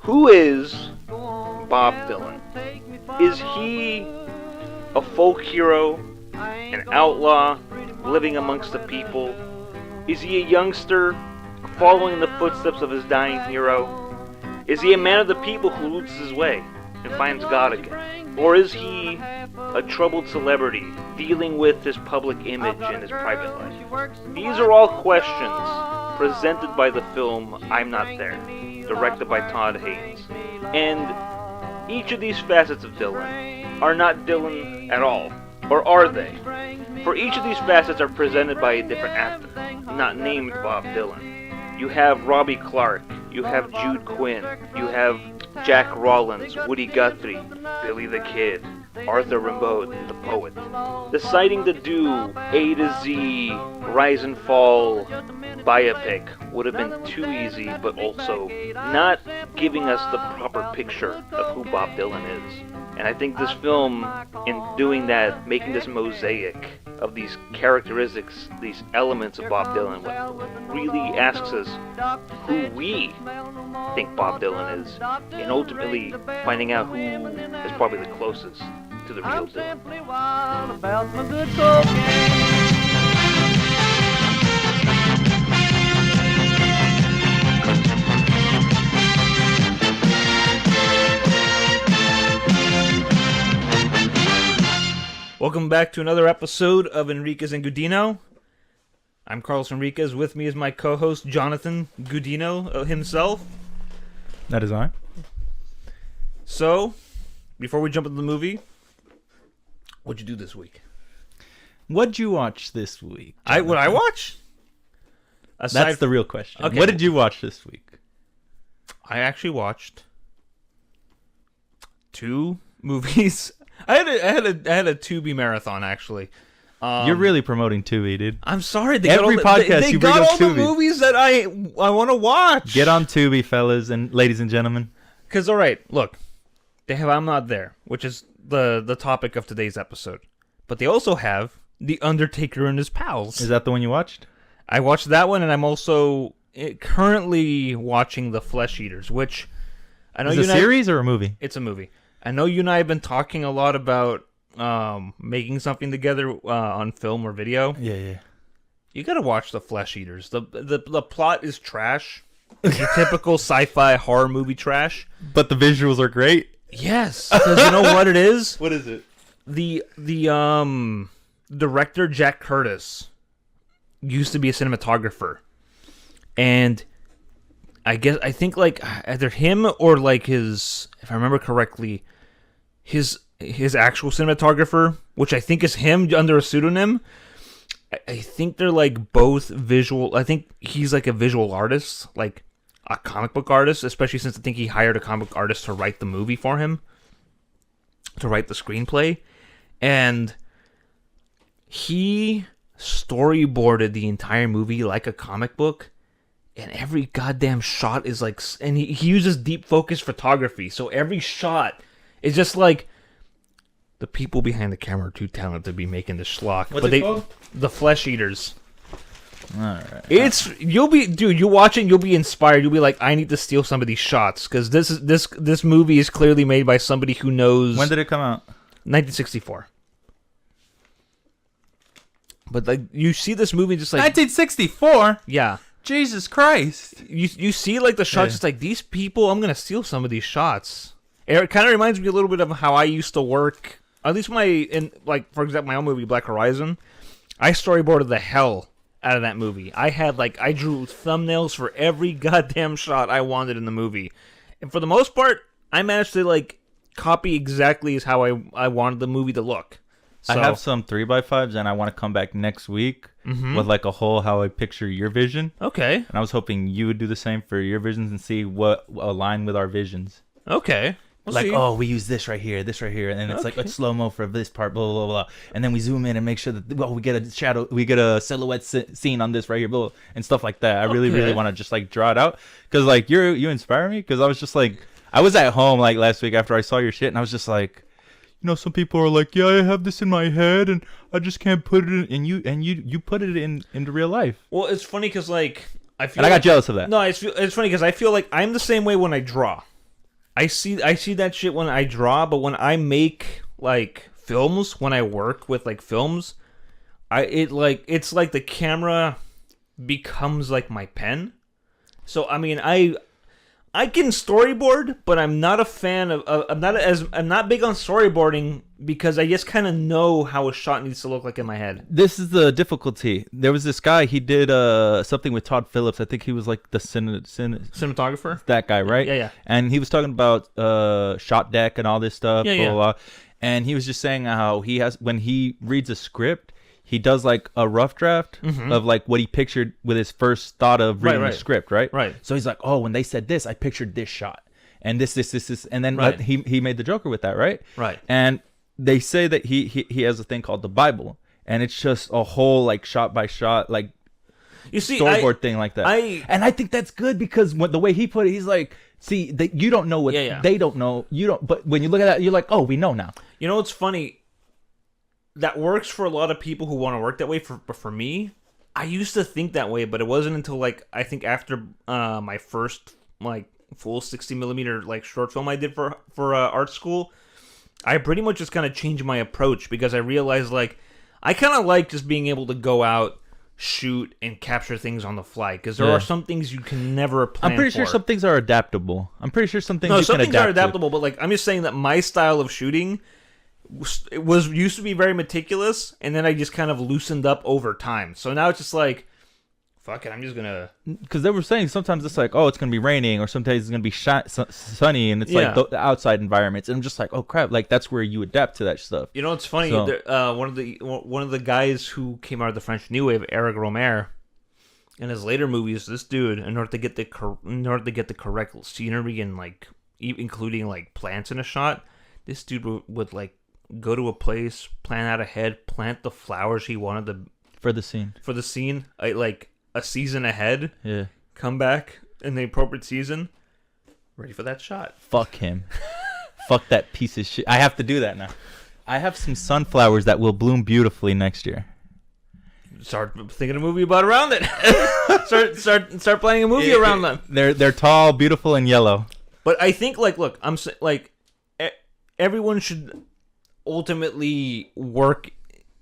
Who is Bob Dylan? Is he a folk hero, an outlaw, living amongst the people? Is he a youngster, following in the footsteps of his dying hero? Is he a man of the people who loses his way and finds God again? Or is he a troubled celebrity, dealing with his public image and his private life? These are all questions presented by the film I'm Not There, directed by Todd Haynes. And each of these facets of Dylan are not Dylan at all. Or are they? For each of these facets are presented by a different actor, not named Bob Dylan. You have Robbie Clark, you have Jude Quinn, you have Jack Rollins, Woody Guthrie, Billy the Kid, Arthur Rimbaud, the poet. Deciding to do A to Z, Rise and Fall biopic would have been too easy, but also not giving us the proper picture of who Bob Dylan is. And I think this film, in doing that, making this mosaic of these characteristics, these elements of Bob Dylan, really asks us who we think Bob Dylan is, and ultimately finding out who is probably the closest to the real Dylan. Welcome back to another episode of Enriquez and Gudino. I'm Carlos Enriquez. With me is my co-host, Jonathan Gudino himself. That is I. So, before we jump into the movie, what'd you do this week? What'd you watch this week? What I watch? That's the real question. Okay. What did you watch this week? I actually watched 2 movies. I had a Tubi marathon, actually. You're really promoting Tubi, dude. I'm sorry. Every podcast you bring up Tubi. They got all the movies that I want to watch. Get on Tubi, fellas and ladies and gentlemen. Because, all right, look. They have I'm Not There, which is the topic of today's episode. But they also have The Undertaker and His Pals. Is that the one you watched? I watched that one, and I'm also currently watching The Flesh Eaters, which I know is it a series or a movie? It's a movie. I know you and I have been talking a lot about making something together on film or video. Yeah. You gotta watch The Flesh Eaters. The plot is trash. It's your typical sci-fi horror movie trash. But the visuals are great. Yes, because you know what it is? What is it? The director, Jack Curtis, used to be a cinematographer. And I think like either him or like his, if I remember correctly, his actual cinematographer, which I think is him under a pseudonym. I think they're like both visual. I think he's like a visual artist, like a comic book artist, especially since I think he hired a comic book artist to write the movie for him, to write the screenplay. And he storyboarded the entire movie like a comic book. And every goddamn shot is like... And he uses deep focus photography. So every shot is just like... The people behind the camera are too talented to be making this schlock. What's it called? The Flesh Eaters. Alright. You watch it, you'll be inspired. You'll be like, I need to steal some of these shots. Because this movie is clearly made by somebody who knows... When did it come out? 1964. But like, you see this movie just like... 1964? Yeah. Jesus Christ. You see like the shots, it's like, these people, I'm going to steal some of these shots. It kind of reminds me a little bit of how I used to work, at least for example, my own movie, Black Horizon. I storyboarded the hell out of that movie. I drew thumbnails for every goddamn shot I wanted in the movie. And for the most part, I managed to like copy exactly as how I wanted the movie to look. So, I have some 3x5s, and I want to come back next week with like a whole how I picture your vision. Okay. And I was hoping you would do the same for your visions and see what align with our visions. Okay. Like, oh, we use this right here, and then it's like a slow-mo for this part, blah, blah, blah, blah. And then we zoom in and make sure that, we get a shadow, we get a silhouette scene on this right here, blah, and stuff like that. I really want to just like draw it out. Because like, you inspire me, because I was just like, I was at home like last week after I saw your shit, and I was just like, you know, some people are like, yeah, I have this in my head, and I just can't put it in, and you put it into real life. Well, it's funny because like, I got jealous of that. No, it's funny because I feel like I'm the same way when I draw. I see that shit when I draw, but when I make like films, when I work with like films, it's like the camera becomes like my pen. So I mean, I can storyboard, but I'm not a fan of. I'm not big on storyboarding because I just kind of know how a shot needs to look like in my head. This is the difficulty. There was this guy. He did something with Todd Phillips. I think he was like the Cinematographer. that guy, right? Yeah, yeah. And he was talking about shot deck and all this stuff. Yeah, blah, yeah. blah, blah. And he was just saying how he has when he reads a script, he does like a rough draft of like what he pictured with his first thought of reading right. the script, right? Right. So he's like, oh, when they said this, I pictured this shot and this, and then Right. he made the Joker with that, right? Right. And they say that he has a thing called the Bible, and it's just a whole like shot by shot like You see, storyboard thing like that. I I think that's good because the way he put it, he's like, see, you don't know what they don't know. You don't, but when you look at that, you're like, oh, we know now. You know what's funny? That works for a lot of people who want to work that way. But for me, I used to think that way, but it wasn't until like I think after my first like full 60mm like short film I did for art school, I pretty much just kind of changed my approach because I realized like I kind of like just being able to go out, shoot, and capture things on the fly because there are some things you can never plan. I'm pretty sure for. some things are adaptable. I'm pretty sure some things you some can things adapt are adaptable, but like I'm just saying that my style of shooting used to be very meticulous, and then I just kind of loosened up over time. So now it's just like, fuck it, I'm just gonna. Because they were saying sometimes it's like, oh, it's gonna be raining, or sometimes it's gonna be sunny, and it's like the outside environments. And I'm just like, oh crap, like that's where you adapt to that stuff. You know, it's funny. So, One of the guys who came out of the French New Wave, Eric Romer, in his later movies, this dude, in order to get the correct scenery and like including like plants in a shot, this dude would like go to a place, plan out ahead, plant the flowers he wanted for the scene, like a season ahead. Yeah. Come back in the appropriate season, ready for that shot. Fuck him. Fuck that piece of shit. I have to do that now. I have some sunflowers that will bloom beautifully next year. Start thinking a movie around it. start playing a movie around them. They're tall, beautiful, and yellow. But I think look, everyone should ultimately work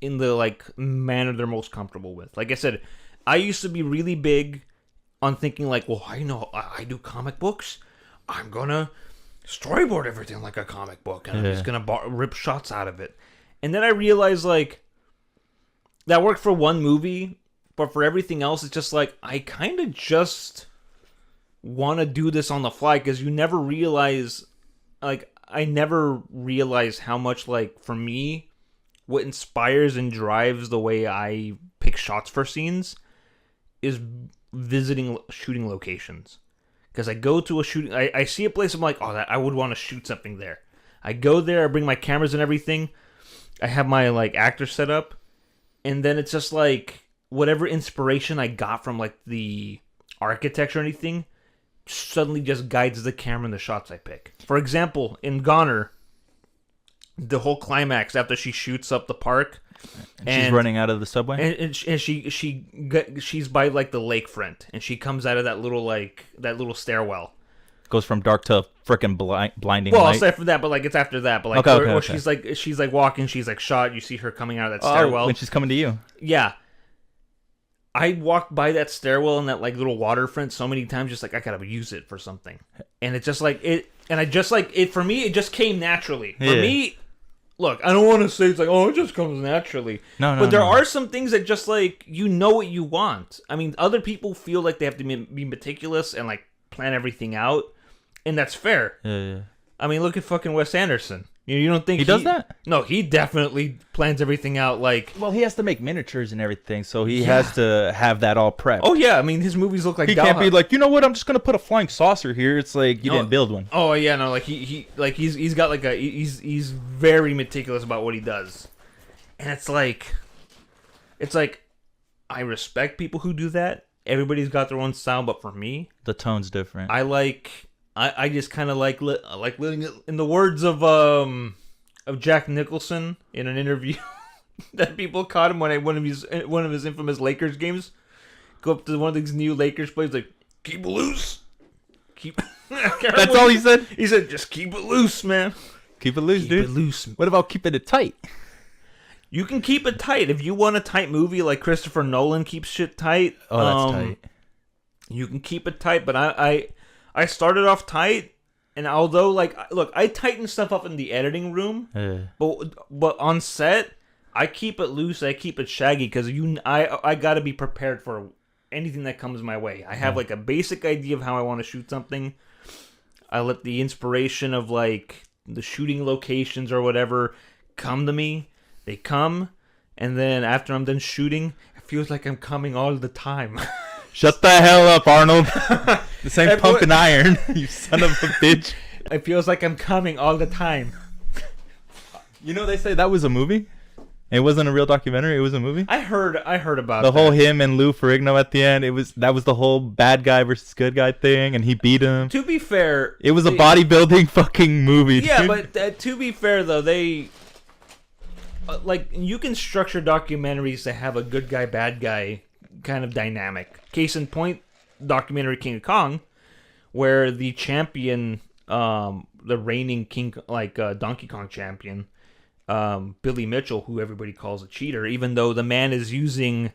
in the like manner they're most comfortable with. Like I said, I used to be really big on thinking like, well, I know I do comic books. I'm gonna storyboard everything like a comic book, and I'm just gonna rip shots out of it. And then I realized like that worked for one movie, but for everything else, it's just like I kind of just want to do this on the fly because you never realize like. I never realized how much, like, for me, what inspires and drives the way I pick shots for scenes is visiting shooting locations. Because I go to a shooting... I see a place, I'm like, oh, I would want to shoot something there. I go there, I bring my cameras and everything. I have my, like, actor set up. And then it's just, like, whatever inspiration I got from, like, the architecture or anything... suddenly just guides the camera and the shots I pick. For example, in Goner, the whole climax after she shoots up the park, and she's running out of the subway, and she's by like the lakefront, and she comes out of that little stairwell. Goes from dark to freaking blinding. Well, light. aside from that, but like it's after that, but like okay. she's like walking, she's like shot. You see her coming out of that stairwell when she's coming to you. Yeah. I walked by that stairwell and that like little waterfront so many times, just like I gotta use it for something, and it's just like it, and I just like it for me. It just came naturally for me. Look, I don't want to say it's like it just comes naturally. No, but there are some things that just like you know what you want. I mean, other people feel like they have to be meticulous and like plan everything out, and that's fair. Yeah. I mean, look at fucking Wes Anderson. You don't think he does that? No, he definitely plans everything out like... Well, he has to make miniatures and everything, so he has to have that all prepped. Oh, yeah. I mean, his movies look like... He can't be like, you know what, I'm just going to put a flying saucer here. It's like, you didn't build one. Oh, yeah, no, like, he's got like he's very meticulous about what he does. And it's like, I respect people who do that. Everybody's got their own style, but for me... The tone's different. I just kind of like living it in the words of Jack Nicholson in an interview that people caught him when one of his infamous Lakers games. Go up to one of these new Lakers players like, keep loose, keep. That's all he said. He said, "Just keep it loose, man. Keep it loose, Keep dude. it loose." What about keeping it tight? You can keep it tight if you want a tight movie like Christopher Nolan keeps shit tight. Oh, that's tight. You can keep it tight, but I started off tight, and although look, I tighten stuff up in the editing room, but on set I keep it loose. I keep it shaggy because I got to be prepared for anything that comes my way. I have like a basic idea of how I want to shoot something. I let the inspiration of like the shooting locations or whatever come to me. They come, and then after I'm done shooting, it feels like I'm coming all the time. Shut the hell up, Arnold. This ain't pumping iron, you son of a bitch. It feels like I'm coming all the time. You know, they say that was a movie? It wasn't a real documentary, it was a movie? I heard about the that. whole him and Lou Ferrigno at the end. That was the whole bad guy versus good guy thing, and he beat him. To be fair, it was a bodybuilding fucking movie. Yeah, dude. but to be fair though, they like you can structure documentaries to have a good guy, bad guy kind of dynamic. Case in point, documentary King of Kong, where the champion, the reigning king, Donkey Kong champion, Billy Mitchell, who everybody calls a cheater, even though the man is using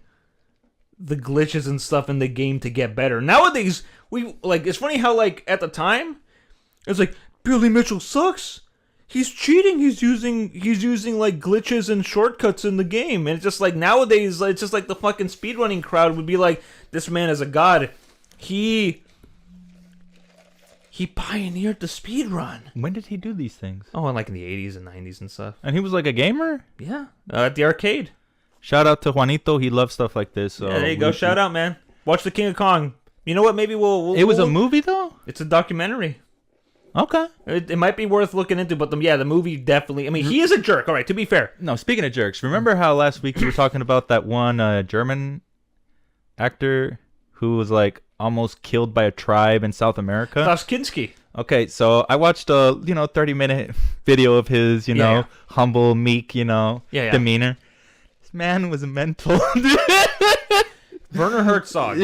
the glitches and stuff in the game to get better. Nowadays, it's funny how at the time, it's like Billy Mitchell sucks. He's cheating. He's using like glitches and shortcuts in the game, and it's just like nowadays, it's just like the fucking speedrunning crowd would be like, "This man is a god. He pioneered the speedrun." When did he do these things? Oh, in the 80s and 90s and stuff. And he was like a gamer? Yeah, at the arcade. Shout out to Juanito. He loves stuff like this. So yeah, there you go. Shout out, man. Watch the King of Kong. You know what? Maybe we'll it was a movie though. It's a documentary. Okay. It might be worth looking into, but the movie definitely. I mean, he is a jerk. All right, to be fair. No, speaking of jerks, remember how last week you were talking about that one German actor who was like almost killed by a tribe in South America? Klaus Kinski. Okay, so I watched a 30-minute video of his, humble, meek, demeanor. This man was mental. Werner Herzog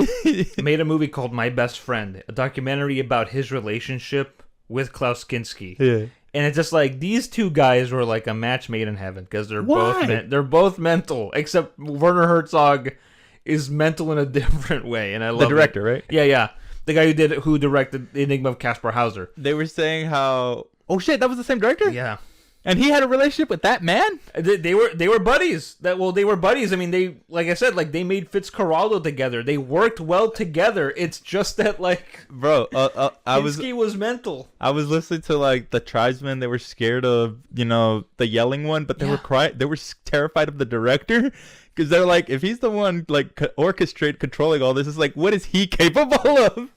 made a movie called My Best Friend, a documentary about his relationship with Klaus Kinski. Yeah. And it's just like these two guys were like a match made in heaven because they're both mental, except Werner Herzog is mental in a different way, and I love the director, right? Yeah. The guy who directed The Enigma of Caspar Hauser. They were saying how oh shit, that was the same director? Yeah. And he had a relationship with that man? They were buddies. They were buddies. I mean, they they made Fitzcarraldo together. They worked well together. It's just that bro, Kinski was mental. I was listening to the tribesmen. They were scared of the yelling one, but they were crying. They were terrified of the director because they're like, if he's the one controlling all this, it's like, what is he capable of?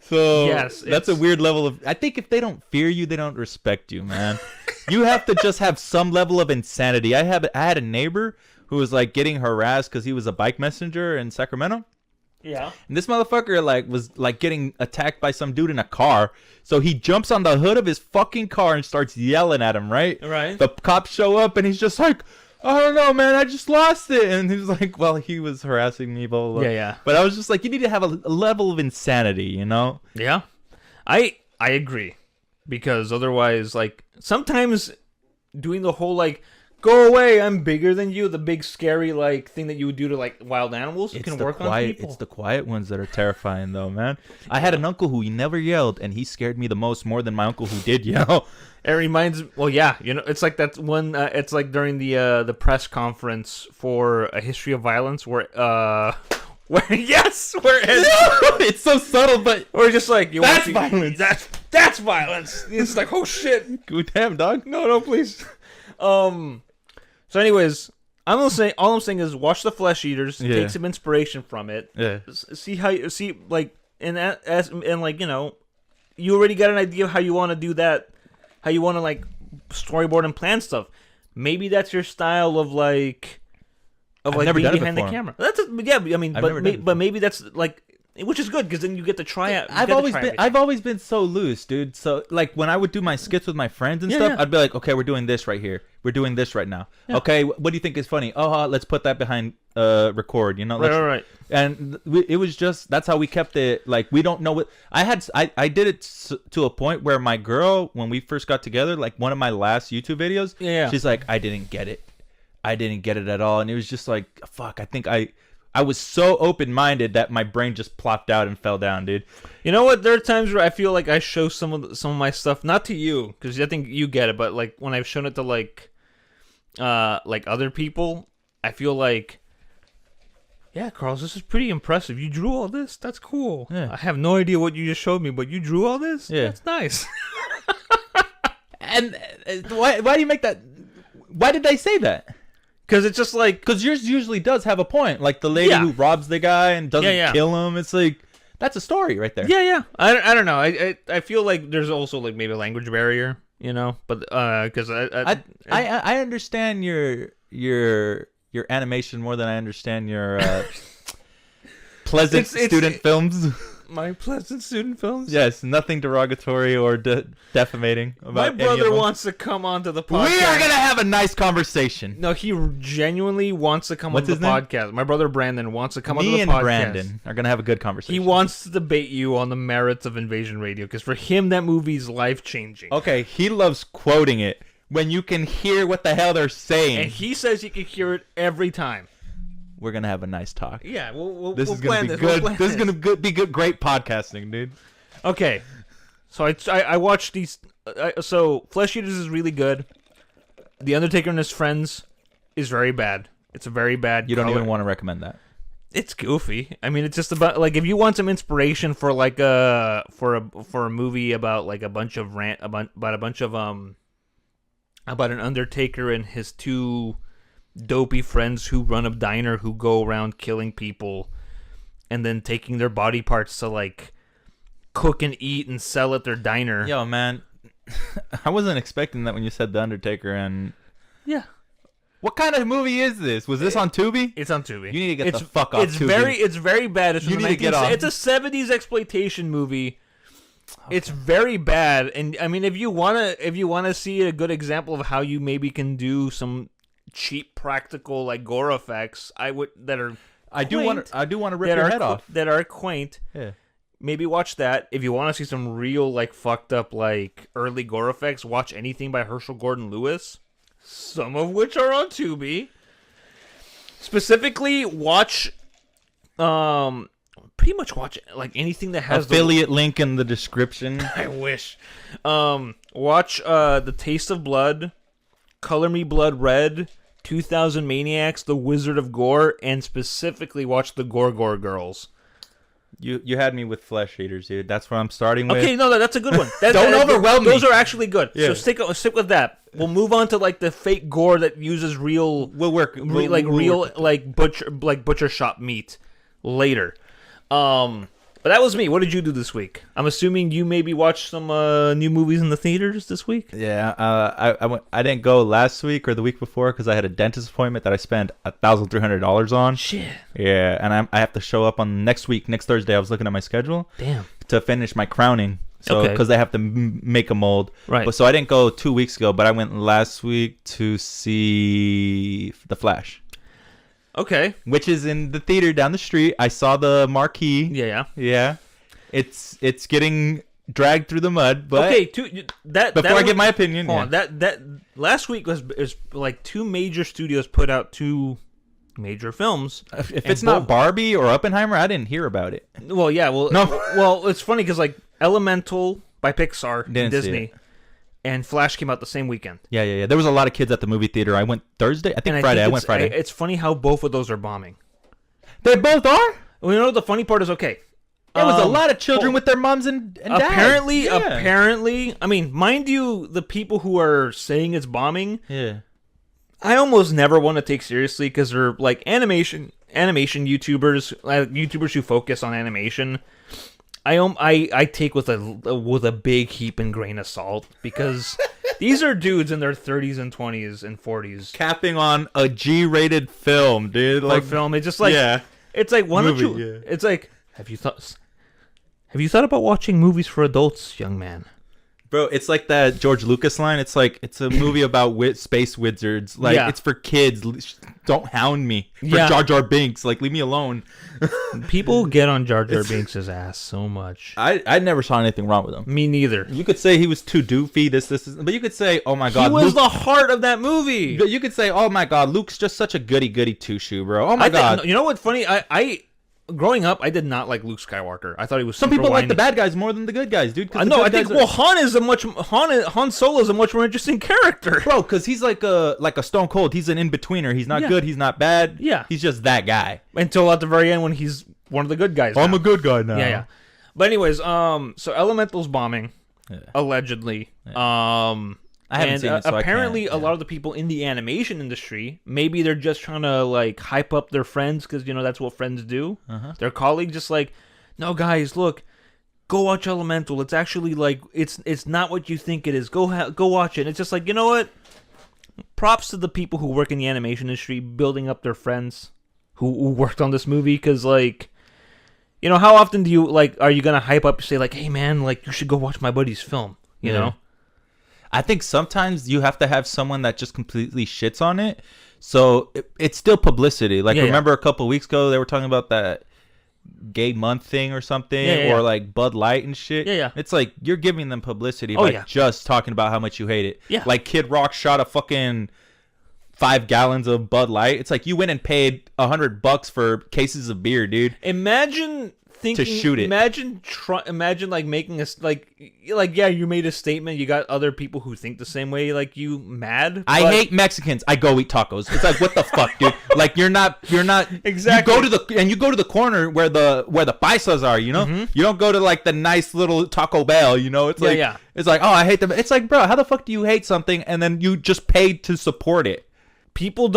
So yes, that's a weird level of. I think if they don't fear you, they don't respect you, man. You have to just have some level of insanity. I had a neighbor who was getting harassed because he was a bike messenger in Sacramento. Yeah. And this motherfucker was getting attacked by some dude in a car. So he jumps on the hood of his fucking car and starts yelling at him, right? Right. The cops show up and he's just like, I don't know, man, I just lost it. And he's like, well, he was harassing me, blah, blah, blah. Yeah. But I was just like, you need to have a level of insanity, Yeah. I agree. Because otherwise, sometimes doing the whole, go away, I'm bigger than you, the big scary, thing that you would do to, wild animals, can work on people. It's the quiet ones that are terrifying, though, man. I had an uncle who he never yelled, and he scared me the most, more than my uncle who did yell. It reminds me, it's like that one, it's like during the press conference for A History of Violence, where it's so subtle, but or just that's violence. That's violence. It's like, oh shit. Good damn, dog. No, please. So, anyways, all I'm saying is watch The Flesh Eaters. Yeah. Take some inspiration from it. Yeah. See how you see you already got an idea of how you want to do that. How you want to storyboard and plan stuff. Maybe that's your style of being never done it behind the before. camera. But maybe that's which is good because then you get to try out. I've always been so loose, dude. So like when I would do my skits with my friends and stuff, I'd be like, okay, we're doing this right here. We're doing this right now. Yeah. Okay, what do you think is funny? Oh, let's put that behind record. You know, right. And it was just that's how we kept it. Like we don't know what I did it to a point where my girl, when we first got together, like one of my last YouTube videos, she's like, I didn't get it at all, and it was just like, fuck. I think I was so open-minded that my brain just plopped out and fell down, dude. You know what? There are times where I feel like I show some of my stuff, not to you, because I think you get it, but like when I've shown it to like other people, I feel like, yeah, Carlos, this is pretty impressive. You drew all this? That's cool. Yeah. I have no idea what you just showed me, but you drew all this? Yeah. That's nice. And why do you make that? Why did they say that? Because it's just like... Because yours usually does have a point. Like the lady who robs the guy and doesn't kill him. It's like, that's a story right there. Yeah. I don't know. I feel like there's also like maybe a language barrier, you know? But because I understand your animation more than I understand your pleasant student films. My pleasant student films? Yes, nothing derogatory or defamating about my brother any of them. Wants to come onto the podcast. We are going to have a nice conversation. No, he genuinely wants to come onto the podcast. My brother Brandon wants to come onto the podcast. Me and Brandon are going to have a good conversation. He wants to debate you on the merits of Invasion Radio, because for him, that movie's life-changing. Okay, he loves quoting it when you can hear what the hell they're saying. And he says you can hear it every time. We're gonna have a nice talk. Yeah, we'll this is gonna be good. This is gonna be good, great podcasting, dude. Okay, so I watched these. So Flesh Eaters is really good. The Undertaker and His Friends is very bad. It's a very bad. You don't even want to recommend that. It's goofy. I mean, it's just about like if you want some inspiration for like a movie about like about an Undertaker and his two dopey friends who run a diner who go around killing people and then taking their body parts to like cook and eat and sell at their diner. Yo, man, I wasn't expecting that when you said The Undertaker. And yeah, what kind of movie is this? Was this on Tubi? It's on Tubi. You need to get the fuck off Tubi. It's very bad. It's you need to get off. It's a 70s exploitation movie. Okay. It's very bad, and I mean, if you wanna see a good example of how you maybe can do some cheap practical like gore effects, I do want to rip your head off, that are quaint. Yeah, maybe watch that. If you want to see some real like fucked up like early gore effects, watch anything by Herschel Gordon Lewis, some of which are on Tubi. Specifically, watch pretty much watch like anything that has affiliate link in the description. I wish. Watch The Taste of Blood, Color Me Blood Red, 2000 Maniacs, The Wizard of Gore, and specifically watch The Gore Girls. You had me with Flesh Eaters, dude. That's what I'm starting with. Okay, no, that's a good one. Don't overwhelm me. Those are actually good. Yeah. So stick with that. We'll move on to like the fake gore that uses real. We'll work butcher shop meat later. But that was me. What did you do this week? I'm assuming you maybe watched some new movies in the theaters this week. Yeah, I didn't go last week or the week before because I had a dentist appointment that I spent $1,300 on. Shit. Yeah, and I have to show up on next Thursday. I was looking at my schedule. Damn. To finish my crowning. So because they have to make a mold. Right. But so I didn't go 2 weeks ago, but I went last week to see The Flash. Okay. Which is in the theater down the street. I saw the marquee. Yeah. It's getting dragged through the mud, but okay, before I give my opinion. Hold on. That last week was like two major studios put out two major films. If it's not Barbie or Oppenheimer, I didn't hear about it. Well, yeah, well, it's funny because like Elemental by Pixar, Disney, and Flash came out the same weekend. Yeah. There was a lot of kids at the movie theater. I went Thursday. I went Friday. It's funny how both of those are bombing. They both are? Well, you know, the funny part is, okay. There was a lot of children with their moms and dads. Apparently, I mean, mind you, the people who are saying it's bombing, I almost never want to take seriously because they're like animation YouTubers, YouTubers who focus on animation. I take with a big heap and grain of salt because these are dudes in their 30s and 20s and 40s capping on a G-rated film, dude. Like film, it's just like it's like why don't you? It's like Have you thought about watching movies for adults, young man? Bro, it's like that George Lucas line. It's like, it's a movie about space wizards. Like, it's for kids. Don't hound me for Jar Jar Binks. Like, leave me alone. People get on Jar Jar Binks' ass so much. I never saw anything wrong with him. Me neither. You could say he was too doofy, this, but you could say, oh my God. He was the heart of that movie. You could say, oh my God, Luke's just such a goody two-shoe, bro. Oh my God. You know what's funny? I growing up, I did not like Luke Skywalker. I thought he was some super people whiny. like the bad guys more than the good guys, dude. No, I think Han Solo is a much more interesting character, bro. Because he's like a Stone Cold. He's an in-betweener. He's not good. He's not bad. Yeah, he's just that guy until at the very end when he's one of the good guys. I'm a good guy now. Yeah. But anyways, so Elemental's bombing, allegedly. I haven't seen it, so apparently a lot of the people in the animation industry, maybe they're just trying to like hype up their friends because that's what friends do. Their colleagues just like, no guys, look, go watch Elemental. It's actually like it's not what you think it is. Go watch it. And it's just like, you know what? Props to the people who work in the animation industry building up their friends who worked on this movie because like. How often do you are you gonna hype up? Say like, hey man, like you should go watch my buddy's film. You know. I think sometimes you have to have someone that just completely shits on it. So it's still publicity. Like, remember a couple weeks ago, they were talking about that gay month thing or something, or like Bud Light and shit. Yeah. It's like you're giving them publicity by just talking about how much you hate it. Yeah. Like Kid Rock shot a fucking 5 gallons of Bud Light. It's like you went and paid $100 for cases of beer, dude. Imagine thinking to shoot it. Imagine like making a you made a statement. You got other people who think the same way like you. Mad. I hate Mexicans. I go eat tacos. It's like what the fuck, dude. Like you're not exactly. You go to the corner where the paisas are. You don't go to like the nice little Taco Bell. It's like it's like, oh, I hate them. It's like, bro, how the fuck do you hate something and then you just paid to support it? People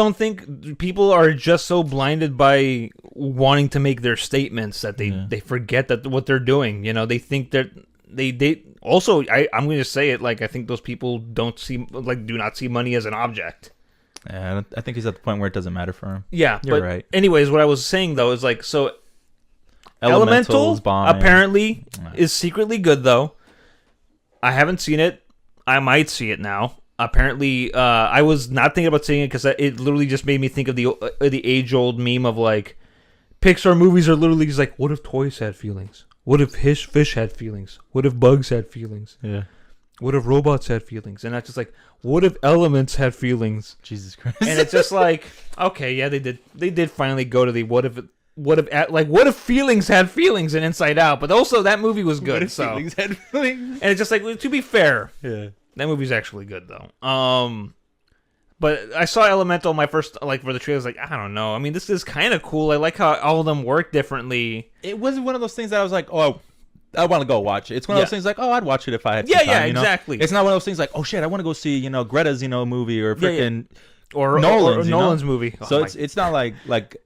are just so blinded by wanting to make their statements that they forget that what they're doing. They think that they also, I'm going to say it, like I think those people do not see money as an object. Yeah, I think he's at the point where it doesn't matter for him. Yeah, you're right. Anyways, what I was saying though is like, so Elemental apparently is secretly good though. I haven't seen it. I might see it now. Apparently, I was not thinking about seeing it because it literally just made me think of the age-old meme of like Pixar movies are literally just like, what if toys had feelings? What if fish had feelings? What if bugs had feelings? Yeah. What if robots had feelings? And that's just like, what if elements had feelings? Jesus Christ. And it's just like, okay, yeah, they did finally go to the what if feelings had feelings in Inside Out, but also that movie was good. What if feelings had feelings? And it's just like, to be fair, yeah. That movie's actually good though. But I saw Elemental my first for the trailer. I was like, I don't know. I mean, this is kind of cool. I like how all of them work differently. It wasn't one of those things that I was like, oh, I want to go watch it. It's one of those things like, oh, I'd watch it if I had some time, exactly. It's not one of those things like, oh shit, I want to go see Greta's movie or freaking or Nolan's movie. So it's not like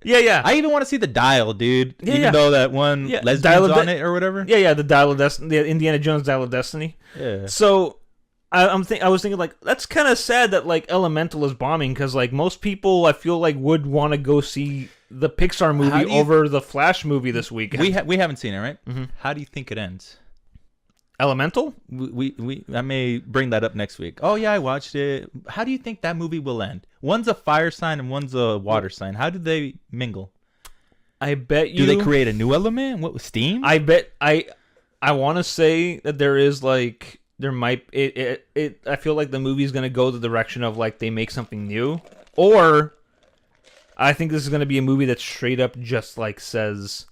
yeah. I even want to see The Dial, dude. Even though that one lesbian's on it or whatever. Yeah, the Dial of Destiny, the Indiana Jones Dial of Destiny. Yeah. So. I was thinking like that's kind of sad that like Elemental is bombing because like most people I feel like would want to go see the Pixar movie over the Flash movie this weekend. We haven't seen it, right? Mm-hmm. How do you think it ends? Elemental? I may bring that up next week. Oh yeah, I watched it. How do you think that movie will end? One's a fire sign and one's a water sign. How do they mingle? I bet you. Do they create a new element? What, steam? I bet I want to say that there is like. There might I feel like the movie's gonna go the direction of like they make something new, or I think this is gonna be a movie that straight up just like says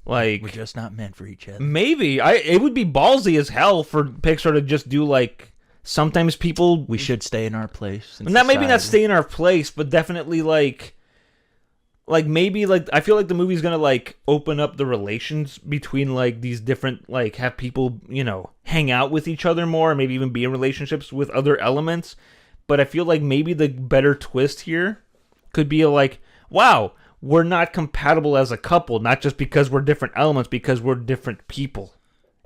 like we're just not meant for each other. Maybe it would be ballsy as hell for Pixar to just do like sometimes people we should stay in our place. Maybe not stay in our place, but definitely like maybe like I feel like the movie's gonna like open up the relations between like these different like have people hang out with each other more, maybe even be in relationships with other elements. But I feel like maybe the better twist here could be like, wow, we're not compatible as a couple, not just because we're different elements, because we're different people.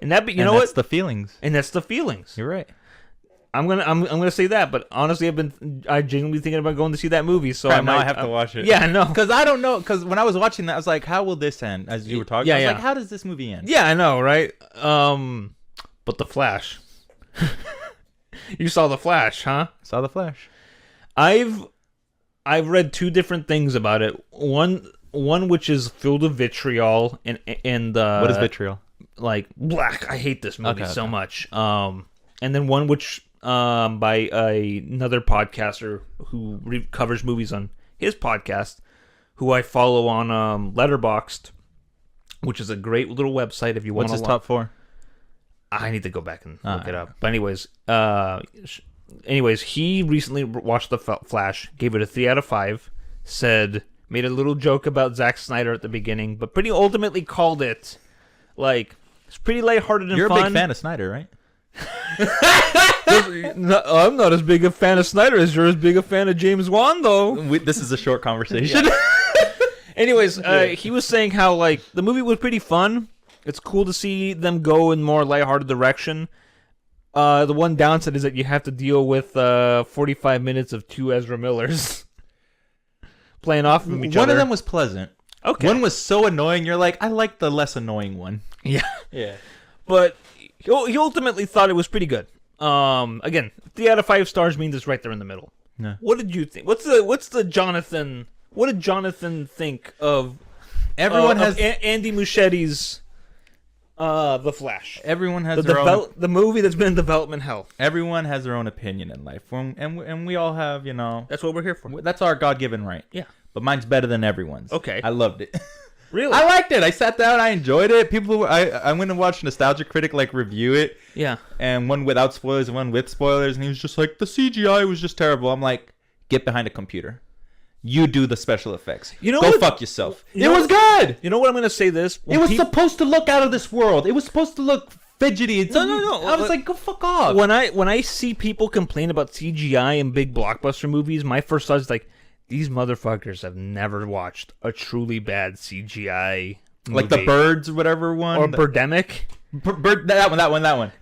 And that be that's the feelings. And that's the feelings. You're right. I'm gonna say that, but honestly, I genuinely thinking about going to see that movie. So Now I have to watch it. Yeah, no, because I don't know. Because when I was watching that, I was like, "How will this end?" As you were talking, I was like, "How does this movie end?" Yeah, I know, right? But the Flash. You saw the Flash, huh? Saw the Flash. I've read two different things about it. One which is filled with vitriol and what is vitriol? Like black. I hate this movie so much. And then one which by another podcaster who covers movies on his podcast, who I follow on Letterboxd, which is a great little website if you want to. What's his top 4? I need to go back and look it up. But anyways, he recently watched The Flash, gave it a 3 out of 5, made a little joke about Zack Snyder at the beginning, but pretty ultimately called it, like, it's pretty lighthearted and fun. You're a big fan of Snyder, right? I'm not as big a fan of Snyder as you're as big a fan of James Wan, though. This is a short conversation. Anyways, he was saying how, like, the movie was pretty fun. It's cool to see them go in more lighthearted direction. The one downside is that you have to deal with 45 minutes of 2 Ezra Millers playing off of each other. One of them was pleasant. Okay. One was so annoying, you're like, I like the less annoying one. Yeah. Yeah. But he ultimately thought it was pretty good. Again, 3 out of 5 stars means it's right there in the middle. Yeah. What did you think? What did Jonathan think of Everyone has Andy Muschietti's The Flash? Everyone has their own... the movie that's been in development hell. Everyone has their own opinion in life, and we all have, That's what we're here for. That's our God-given right. Yeah. But mine's better than everyone's. Okay. I loved it. Really? I liked it. I sat down. I enjoyed it. I went and watched Nostalgia Critic review it. Yeah. And one without spoilers and one with spoilers, and he was just like, the CGI was just terrible. I'm like, get behind a computer. You do the special effects. Go fuck yourself. It was good. You know what? I'm gonna say this. It was supposed to look out of this world. It was supposed to look fidgety. No. I was like, go fuck off. When I see people complain about CGI in big blockbuster movies, my first thought is like, these motherfuckers have never watched a truly bad CGI movie. Like the Birds or whatever one. Or Birdemic. That one.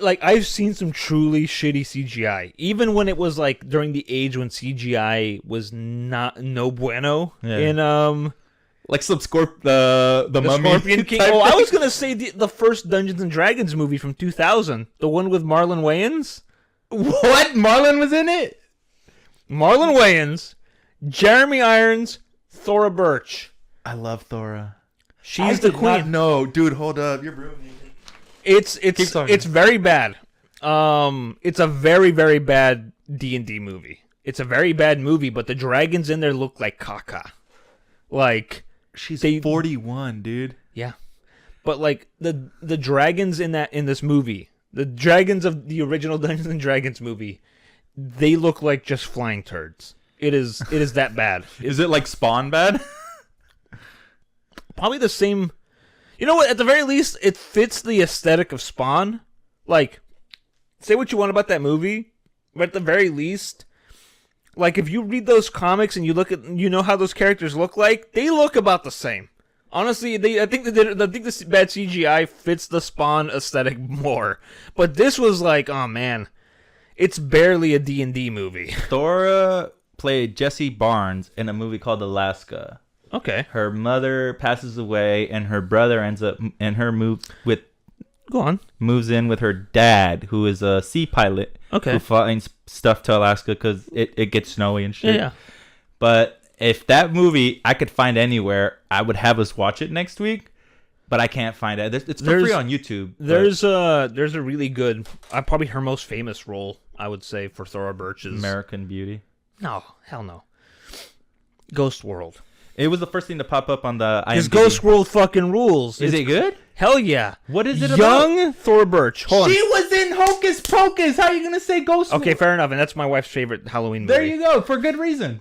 Like, I've seen some truly shitty CGI. Even when it was like during the age when CGI was no bueno. Yeah. In like some the Mummy Scorpion King. Oh, I was gonna say the first Dungeons and Dragons movie from 2000, the one with Marlon Wayans. What? Marlon was in it? Marlon Wayans, Jeremy Irons, Thora Birch. I love Thora. She's the queen. No, dude, hold up. You're ruining it. It's very bad. It's a very, very bad D&D movie. It's a very bad movie, but the dragons in there look like caca. Like, she's 41, dude. Yeah. But like the dragons in this movie, the dragons of the original Dungeons and Dragons movie, they look like just flying turds. It is that bad. Is it like Spawn bad? Probably the same. You know what? At the very least, it fits the aesthetic of Spawn. Like, say what you want about that movie, but at the very least, like, if you read those comics and you know how those characters look like, they look about the same. Honestly, I think this bad CGI fits the Spawn aesthetic more. But this was like, oh man, it's barely a D&D movie. Thora played Jesse Barnes in a movie called Alaska. Okay. Her mother passes away, and her brother ends up, and her moves in with her dad, who is a sea pilot. Okay. Who finds stuff to Alaska because it gets snowy and shit. Yeah. But if that movie I could find anywhere, I would have us watch it next week. But I can't find it. It's for free on YouTube. There's a really good, probably her most famous role, I would say, for Thora Birch's American Beauty. No, hell no. Ghost World. It was the first thing to pop up on the IMDb. Because Ghost World fucking rules. Is it good? Hell yeah. What is it about? Young Thora Birch. Hold on. She was in Hocus Pocus. How are you going to say Ghost World? Okay, fair enough. And that's my wife's favorite Halloween movie. There you go. For good reason.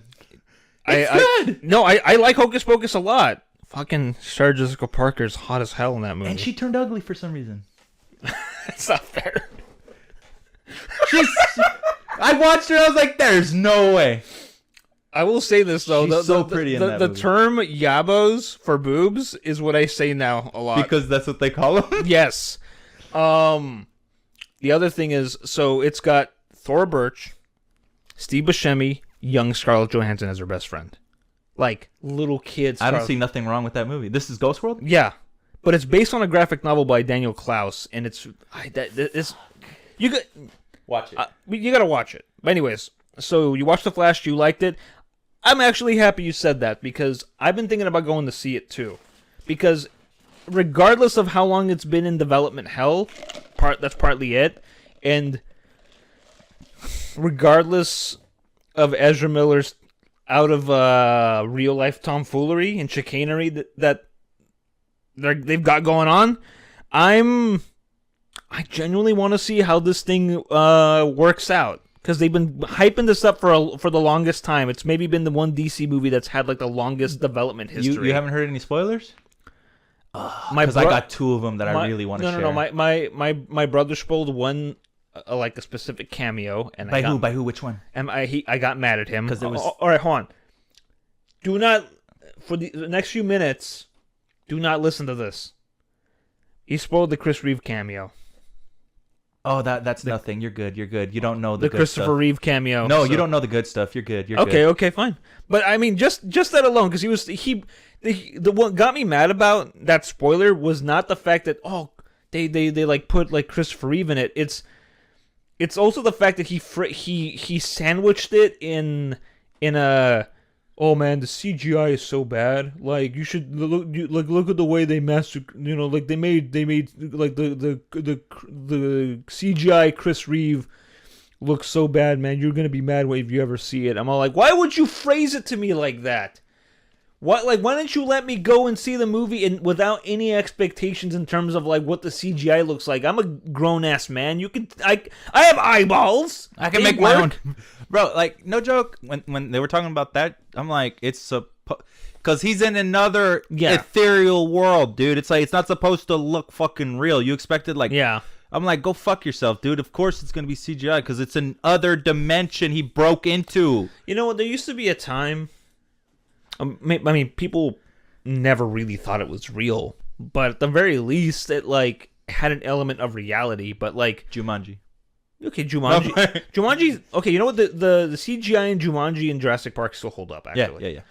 It's good. No, I like Hocus Pocus a lot. Fucking Sarah Jessica Parker's hot as hell in that movie. And she turned ugly for some reason. That's not fair. I watched her. I was like, there's no way. I will say this though, She's so pretty in that movie. The term "yabos" for boobs is what I say now a lot because that's what they call them. Yes. The other thing is, so it's got Thora Birch, Steve Buscemi, young Scarlett Johansson as her best friend. Like, little kids. I don't see nothing wrong with that movie. This is Ghost World? Yeah. But it's based on a graphic novel by Daniel Klaus, and it's you got Watch it. you got to watch it. But anyways, so you watched The Flash, you liked it. I'm actually happy you said that because I've been thinking about going to see it too. Because regardless of how long it's been in development hell, that's partly it, and regardless of Ezra Miller's out of real life tomfoolery and chicanery that they've got going on, I genuinely want to see how this thing works out, because they've been hyping this up for the longest time. It's maybe been the one DC movie that's had like the longest development history. You haven't heard any spoilers? Because I got two of them that I really want to share. No. My brother spoiled one, like a specific cameo, and By who? Which one? And I got mad at him because it was. All right, hold on. Do not, for the next few minutes, do not listen to this. He spoiled the Chris Reeve cameo. Oh, that's nothing. You're good. You don't know the good Christopher stuff. Reeve cameo. No, you don't know the good stuff. You're good. You're okay, good. Okay, fine. But I mean, just that alone, because the what got me mad about that spoiler was not the fact that they like put like Christopher Reeve in it. It's also the fact that he sandwiched it in a, oh man, the CGI is so bad. Like, you should look at the way they like they made like the CGI Chris Reeve look so bad, man. You're gonna be mad if you ever see it. I'm all like, why would you phrase it to me like that? Why don't you let me go and see the movie without any expectations in terms of like what the CGI looks like? I'm a grown ass man. I have eyeballs. I can make my own. Bro, like, no joke. When they were talking about that, I'm like, it's because he's in another ethereal world, dude. It's like it's not supposed to look fucking real. You expected like I'm like, go fuck yourself, dude. Of course it's gonna be CGI because it's an other dimension he broke into. You know what? There used to be a time. I mean, people never really thought it was real, but at the very least, it like had an element of reality. But like Jumanji. Okay, Jumanji. Jumanji. Okay, you know what? The CGI in Jumanji and Jurassic Park still hold up, actually. Yeah.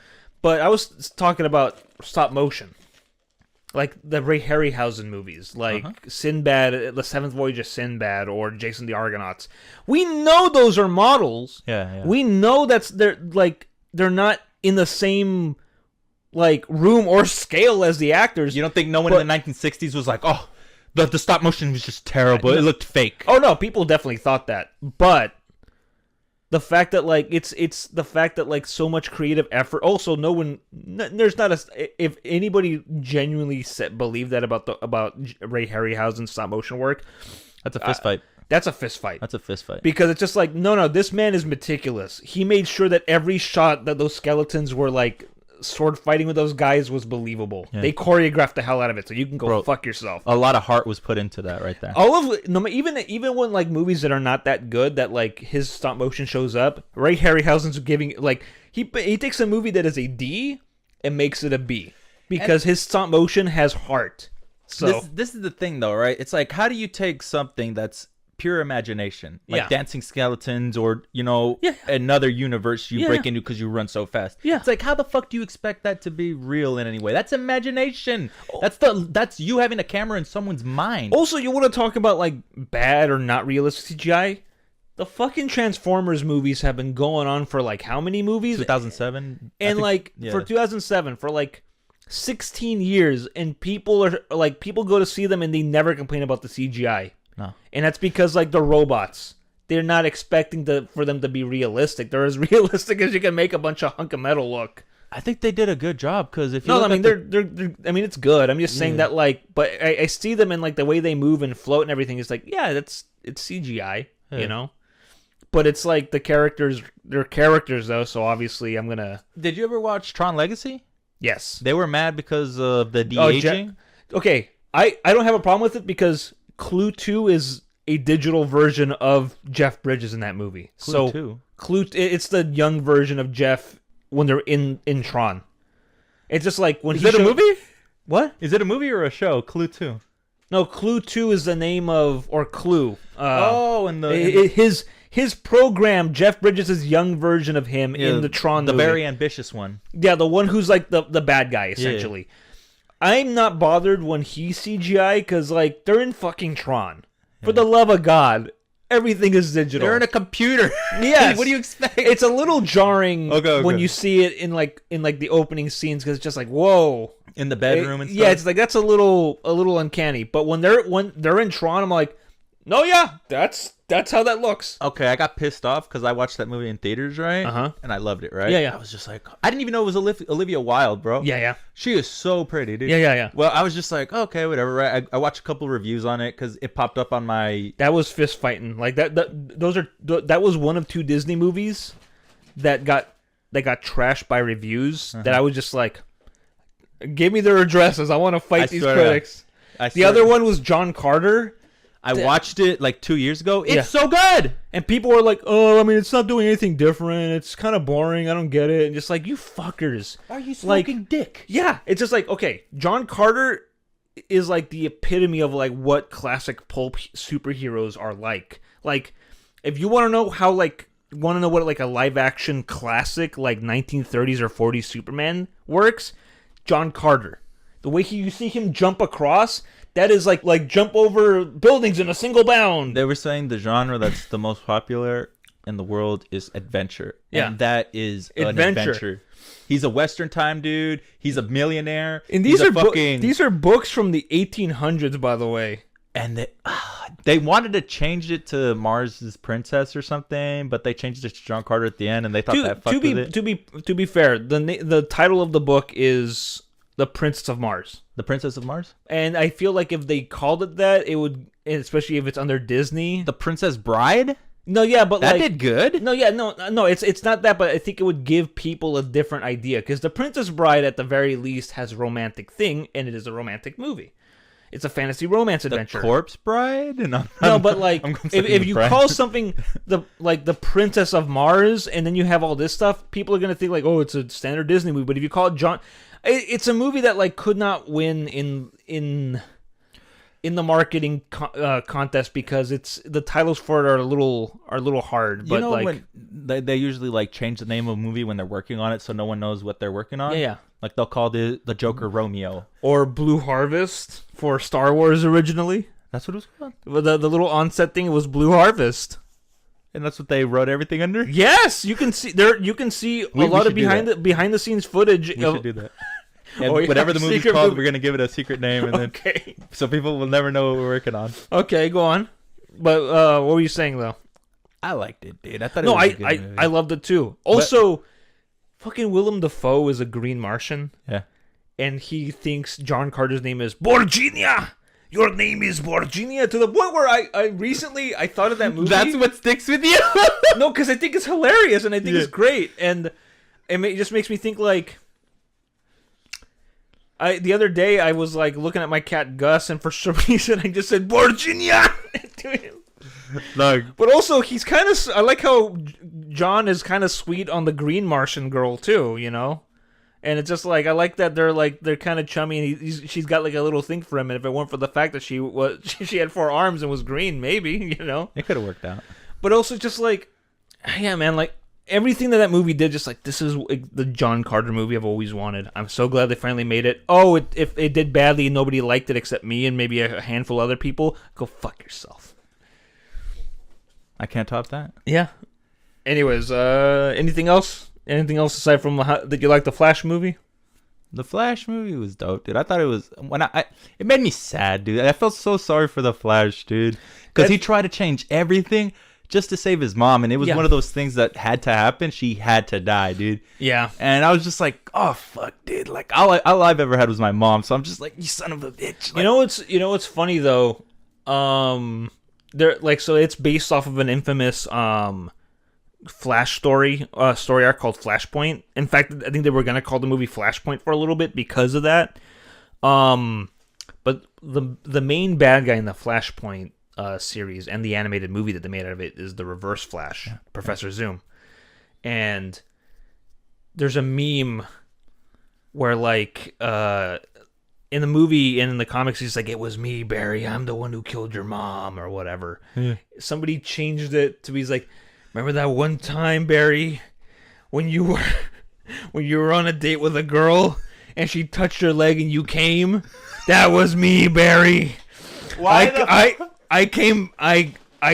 But I was talking about stop motion, like the Ray Harryhausen movies, like Sinbad, The Seventh Voyage of Sinbad, or Jason the Argonauts. We know those are models. Yeah. We know they're not in the same like room or scale as the actors. You don't think no one in the 1960s was like, oh, the stop motion was just terrible. It looked fake. Oh no, people definitely thought that. But the fact that like it's the fact that like so much creative effort. Also, there's not if anybody genuinely believed that about Ray Harryhausen's stop motion work, that's a fist fight. That's a fist fight. That's a fist fight. Because it's just like, no, this man is meticulous. He made sure that every shot that those skeletons were like sword fighting with those guys was believable. Yeah. They choreographed the hell out of it, so you can go fuck yourself. A lot of heart was put into that right there. Even when like movies that are not that good, that like his stop motion shows up, Ray Harryhausen's giving like he takes a movie that is a D and makes it a B because his stop motion has heart. So this is the thing though, right? It's like, how do you take something that's pure imagination, like dancing skeletons, or another universe you break into because you run so fast. It's like, how the fuck do you expect that to be real in any way? That's imagination. That's you having a camera in someone's mind. Also, you want to talk about like bad or not realistic CGI? The fucking Transformers movies have been going on for like how many movies? 2007, and for 2007 for like 16 years, and people go to see them and they never complain about the CGI. No. And that's because like the robots, they're not expecting for them to be realistic. They're as realistic as you can make a bunch of hunk of metal look. I think they did a good job because if you they're I mean, it's good. I'm just saying that like, but I see them in like the way they move and float and everything. It's like, it's CGI, you know. But it's like they're characters though. So obviously, I'm gonna. Did you ever watch Tron Legacy? Yes. They were mad because of the de-aging. Okay, I don't have a problem with it because Clue 2 is a digital version of Jeff Bridges in that movie. Clue 2? It's the young version of Jeff when they're in Tron. It's just like when Is it a movie? What? Is it a movie or a show? Clue 2. No, Clue 2 is the name of, or Clue. And his his program, Jeff Bridges' young version of him in the Tron the movie. very ambitious one. Yeah, the one who's like the bad guy, essentially. I'm not bothered when he's CGI, because, like, they're in fucking Tron. For the love of God, everything is digital. They're in a computer. Yes. What do you expect? It's a little jarring Okay. when you see it in the opening scenes, because it's just like, whoa. In the bedroom and stuff. Yeah, it's like, that's a little uncanny. But when they're in Tron, I'm like, no, yeah, that's how that looks. Okay, I got pissed off because I watched that movie in theaters, right? Uh-huh. And I loved it, right? Yeah, yeah. I was just like, I didn't even know it was Olivia Wilde, bro. Yeah, yeah. She is so pretty, dude. Yeah. Well, I was just like, okay, whatever, right? I watched a couple reviews on it because it popped up on my... That was fist fighting. Like that was one of 2 Disney movies that got trashed by reviews. That I was just like, give me their addresses. I want to fight these critics. The other one was John Carter. I watched it like 2 years ago. It's so good. And people were like, oh, I mean, it's not doing anything different. It's kind of boring. I don't get it. And just like, you fuckers. Are you smoking dick? Yeah. It's just like, okay, John Carter is like the epitome of like what classic pulp superheroes are like. Like, if you want to know how what like a live action classic like 1930s or 40s Superman works, John Carter. The way you see him jump across, that is like jump over buildings in a single bound. They were saying the genre that's the most popular in the world is adventure. Yeah. And that is an adventure. He's a Western time dude. He's a millionaire. And these are books from the 1800s, by the way. And they wanted to change it to Mars's Princess or something, but they changed it to John Carter at the end, and they thought that fucked with it. To be fair, the title of the book is The Princess of Mars. The Princess of Mars? And I feel like if they called it that, it would, especially if it's under Disney. The Princess Bride? No, yeah, but that did good. No, yeah, no, it's not that, but I think it would give people a different idea, because The Princess Bride, at the very least, has a romantic thing, and it is a romantic movie. It's a fantasy romance adventure. The Corpse Bride? No, but like, if you call something the Princess of Mars, and then you have all this stuff, people are gonna think like, oh, it's a standard Disney movie. But if you call it it's a movie that like could not win in the marketing contest, because it's the titles for it are a little hard. But you know, like, when they usually like change the name of a movie when they're working on it, so no one knows what they're working on. Yeah. Like they'll call the Joker Romeo or Blue Harvest for Star Wars originally. That's what it was called. The little onset thing was Blue Harvest, and that's what they wrote everything under. Yes, you can see there. You can see a lot of behind the scenes footage. We should do that. And whatever the movie's called, we're gonna give it a secret name, and then so people will never know what we're working on. Okay, go on. But what were you saying though? I liked it, dude. I thought it was a good movie. I loved it too. Also, fucking Willem Dafoe is a Green Martian. Yeah. And he thinks John Carter's name is Borginia. Your name is Borginia, to the point where I recently thought of that movie. That's what sticks with you? No, because I think it's hilarious and I think it's great, and it just makes me think like. The other day I was like looking at my cat Gus, and for some reason I just said Borginia to him. No. But also he's kind of. I like how John is kind of sweet on the Green Martian girl too, you know. And it's just like I like that they're kind of chummy, and she's got like a little thing for him. And if it weren't for the fact that she had 4 arms and was green, maybe, you know, it could have worked out. But also just like, yeah, man, like. Everything that movie did, just like, this is the John Carter movie I've always wanted. I'm so glad they finally made it. Oh, if it did badly and nobody liked it except me and maybe a handful of other people, go fuck yourself. I can't top that. Yeah. Anyways, anything else? Anything else aside from did you like the Flash movie? The Flash movie was dope, dude. I thought it was it made me sad, dude. I felt so sorry for the Flash, dude, because he tried to change everything just to save his mom, and it was one of those things that had to happen. She had to die, dude. Yeah. And I was just like, oh fuck, dude. Like all I've ever had was my mom, so I'm just like, you son of a bitch. Like, you know what's funny though? So it's based off of an infamous Flash story arc called Flashpoint. In fact, I think they were gonna call the movie Flashpoint for a little bit because of that. But the main bad guy in the Flashpoint series and the animated movie that they made out of it is the Reverse Flash, Professor Zoom. And there's a meme where like in the movie and in the comics he's like, it was me, Barry, I'm the one who killed your mom or whatever. Somebody changed it to he's like, Remember that one time, Barry, when you were on a date with a girl and she touched your leg and you came? That was me, Barry. I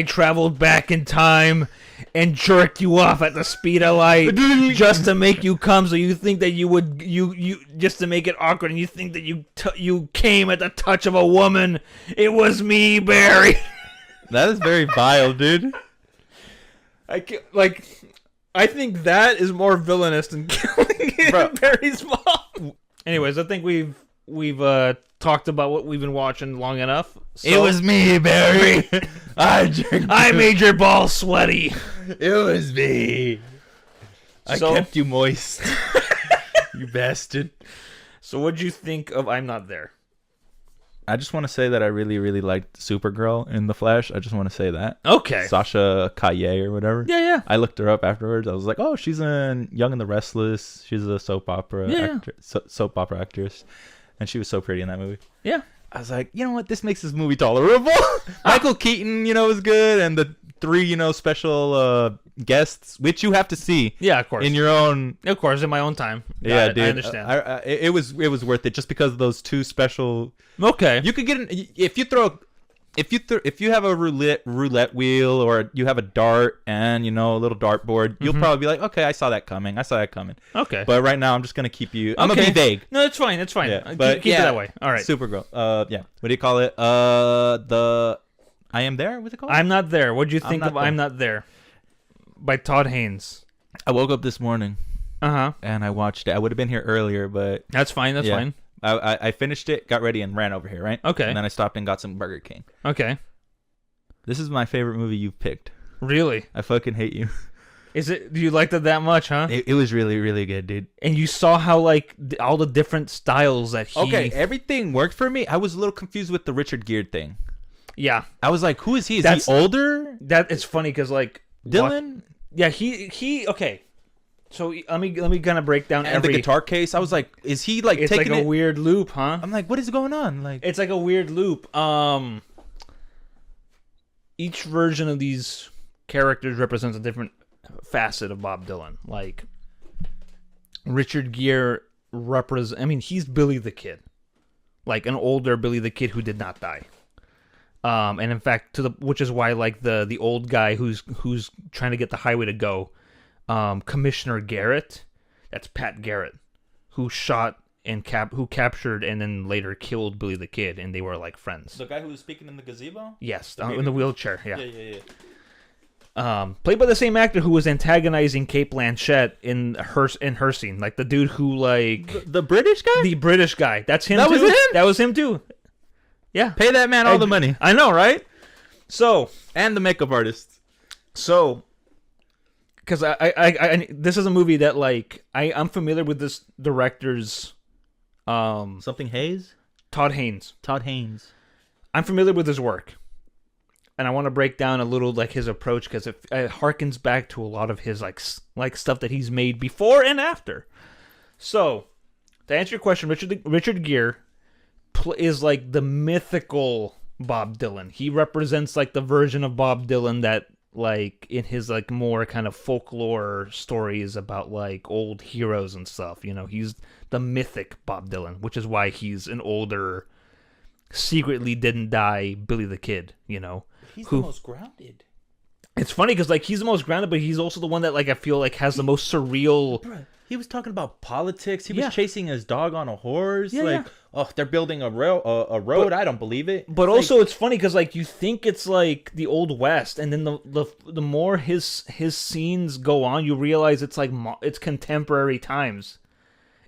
traveled back in time and jerked you off at the speed of light just to make you come, so you think that you just to make it awkward, and you think that you came at the touch of a woman. It was me, Barry. That is very vile, dude. I think that is more villainous than killing Barry's mom. Anyways, I think we've talked about what we've been watching long enough. So, it was me, Barry. I made your balls sweaty. It was me. I kept you moist. You bastard. So what'd you think of I'm Not There? I just want to say that I really, really liked Supergirl in The Flash. I just want to say that. Okay. Sasha Calle or whatever. Yeah. I looked her up afterwards. I was like, oh, she's in Young and the Restless. She's a soap opera soap opera actress. And she was so pretty in that movie. Yeah. I was like, you know what? This makes this movie tolerable. Michael Keaton, was good. And the 3, special guests, which you have to see. Yeah, of course. In your own... Of course, in my own time. Yeah, dude. I understand. It was worth it just because of those 2 special... Okay. You could get... If you have a roulette wheel, or you have a dart and, a little dartboard, you'll probably be like, okay, I saw that coming. Okay. But right now, I'm just going to keep you... I'm going to be vague. No, that's fine. Yeah, but keep it that way. All right. Supergirl. Yeah. What do you call it? I Am There? What's it called? I'm Not There. What'd you think of I'm Not There? By Todd Haynes. I woke up this morning. Uh-huh. And I watched it. I would have been here earlier, but... That's fine. That's fine. I finished it, got ready, and ran over here, right? Okay. And then I stopped and got some Burger King. Okay. This is my favorite movie you've picked. Really? I fucking hate you. Is it? Do you like that much, huh? It was really, really good, dude. And you saw how, all the different styles that he... Okay, everything worked for me. I was a little confused with the Richard Gere thing. Yeah. I was like, who is he? Is he older? It's funny, because, Dylan? Yeah, he... Okay. So let me kind of break down the guitar case. I was like, is he it's taking like a weird loop, huh? I'm like, what is going on? It's like a weird loop. Each version of these characters represents a different facet of Bob Dylan. Like Richard Gere he's Billy the Kid, like an older Billy the Kid who did not die. And in fact, which is why the old guy who's trying to get the highway to go. Commissioner Garrett, that's Pat Garrett, who shot and who captured and then later killed Billy the Kid, and they were friends. The guy who was speaking in the gazebo? Yes, in the wheelchair. Yeah. Played by the same actor who was antagonizing Cate Blanchett in her scene, the dude who the British guy. The British guy. That's him. That too? was him. That was him too. Yeah. Pay that man all the money. I know, right? So and the makeup artist. So. Because I this is a movie that I'm familiar with this director's something Hayes? Todd Haynes. I'm familiar with his work. And I want to break down a little his approach, because it harkens back to a lot of his stuff that he's made before and after. So, to answer your question, Richard Gere is the mythical Bob Dylan. He represents the version of Bob Dylan that in his more kind of folklore stories about old heroes and stuff. He's the mythic Bob Dylan, which is why he's an older, secretly didn't die Billy the Kid. He's the most grounded. It's funny because he's the most grounded, but he's also the one that I feel has the most surreal. Bruh, he was talking about politics. He was chasing his dog on a horse. Oh, they're building a road. I don't believe it. But also, it's funny because you think it's the Old West, and then the more his scenes go on, you realize it's it's contemporary times.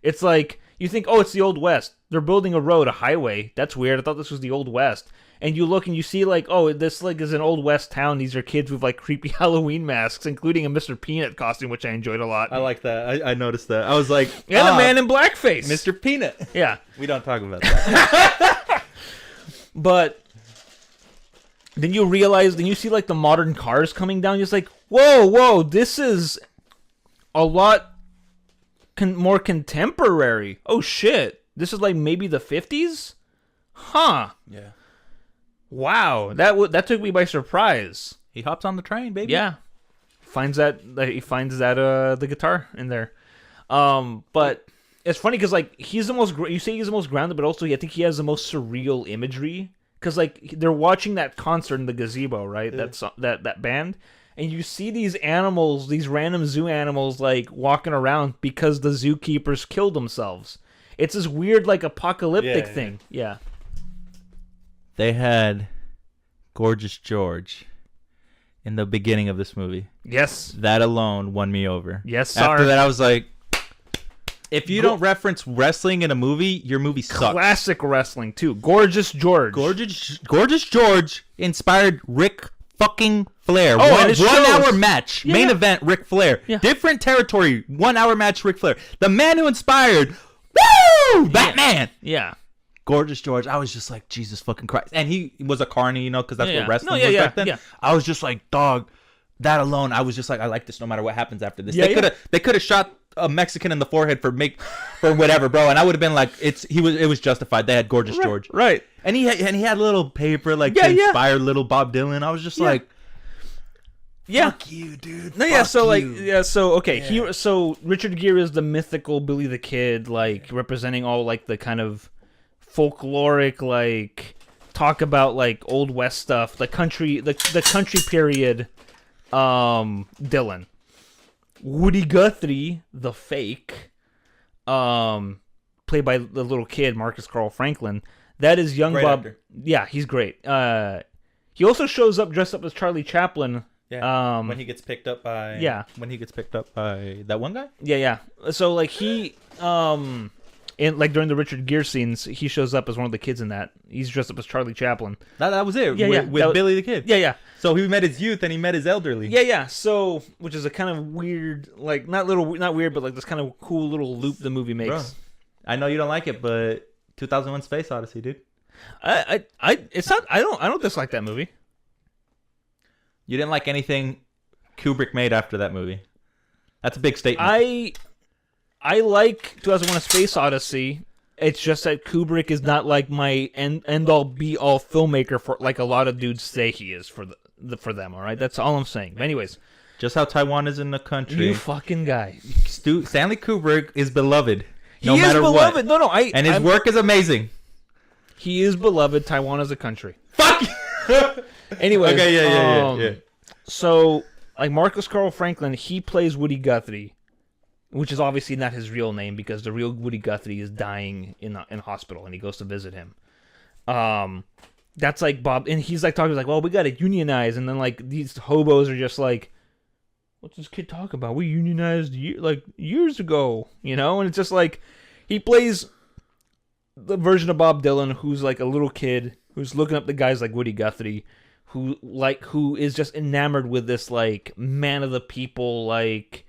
It's you think, oh, it's the Old West. They're building a road, a highway. That's weird. I thought this was the Old West. And you look and you see oh, this is an Old West town. These are kids with creepy Halloween masks, including a Mr. Peanut costume, which I enjoyed a lot. I like that. I noticed that. I was like, and a man in blackface, Mr. Peanut. Yeah, we don't talk about that. But then you realize, then you see the modern cars coming down. You're just whoa, this is a lot more contemporary. Oh shit, this is maybe the 50s, huh? Yeah. Wow, that took me by surprise. He hops on the train, baby. Yeah. finds that the guitar in there. But it's funny because like he's the most grounded, but also I think he has the most surreal imagery because like they're watching that concert in the gazebo, right? Yeah. That band, and you see these animals, these random zoo animals, like walking around because the zookeepers killed themselves. It's this weird like apocalyptic thing. Yeah. They had Gorgeous George in the beginning of this movie. Yes. That alone won me over. Yes, sir. After that, I was like, if you don't reference wrestling in a movie, your movie sucks. Classic wrestling, too. Gorgeous George. Gorgeous George inspired Ric fucking Flair. Oh, one hour match. Main event, Ric Flair. Yeah. Different territory, 1 hour match, Ric Flair. The man who inspired, Batman. Yeah. Gorgeous George, I was just like, Jesus fucking Christ. And he was a carny, you know, because that's what wrestling was back then. Yeah. I was just like, dog, that alone, I was just like, I like this no matter what happens after this. They could have shot a Mexican in the forehead for whatever, bro, and I would have been like, it was justified. They had Gorgeous George. Right. And he had a little paper like to inspire little Bob Dylan. I was just like, fuck you, dude. No, so Richard Gere is the mythical Billy the Kid, like representing all like the kind of folkloric, like talk about like old west stuff, the country period. Dylan. Woody Guthrie, the fake, played by the little kid Marcus Carl Franklin. That is young Bob. Actor. Yeah, he's great. He also shows up dressed up as Charlie Chaplin. Yeah. When he gets picked up by. Yeah. When he gets picked up by that one guy. Yeah. So like he during the Richard Gere scenes, he shows up as one of the kids in that. He's dressed up as Charlie Chaplin. That was it. With Billy the Kid. Yeah. So he met his youth and he met his elderly. Yeah. So, which is a kind of weird, like not weird, but like this kind of cool little loop the movie makes. Bro, I know you don't like it, but 2001: Space Odyssey, dude. It's not. I don't dislike that movie. You didn't like anything Kubrick made after that movie. That's a big statement. I like 2001: A Space Odyssey. It's just that Kubrick is not like my end all be all filmmaker for like a lot of dudes say he is for them. All right, that's all I'm saying. But anyways, just how Taiwan is in the country. You fucking guy. Stanley Kubrick is beloved. No matter what. No. And his work is amazing. He is beloved. Taiwan as a country. Fuck. Anyways. Okay. Yeah. So like Marcus Carl Franklin, he plays Woody Guthrie. Which is obviously not his real name because the real Woody Guthrie is dying in hospital and he goes to visit him. That's like Bob, and he's like talking like, well, we gotta unionize, and then like these hobos are just like, what's this kid talking about? We unionized years ago, you know? And it's just like he plays the version of Bob Dylan who's like a little kid who's looking up the guys like Woody Guthrie, who is just enamored with this like man of the people, like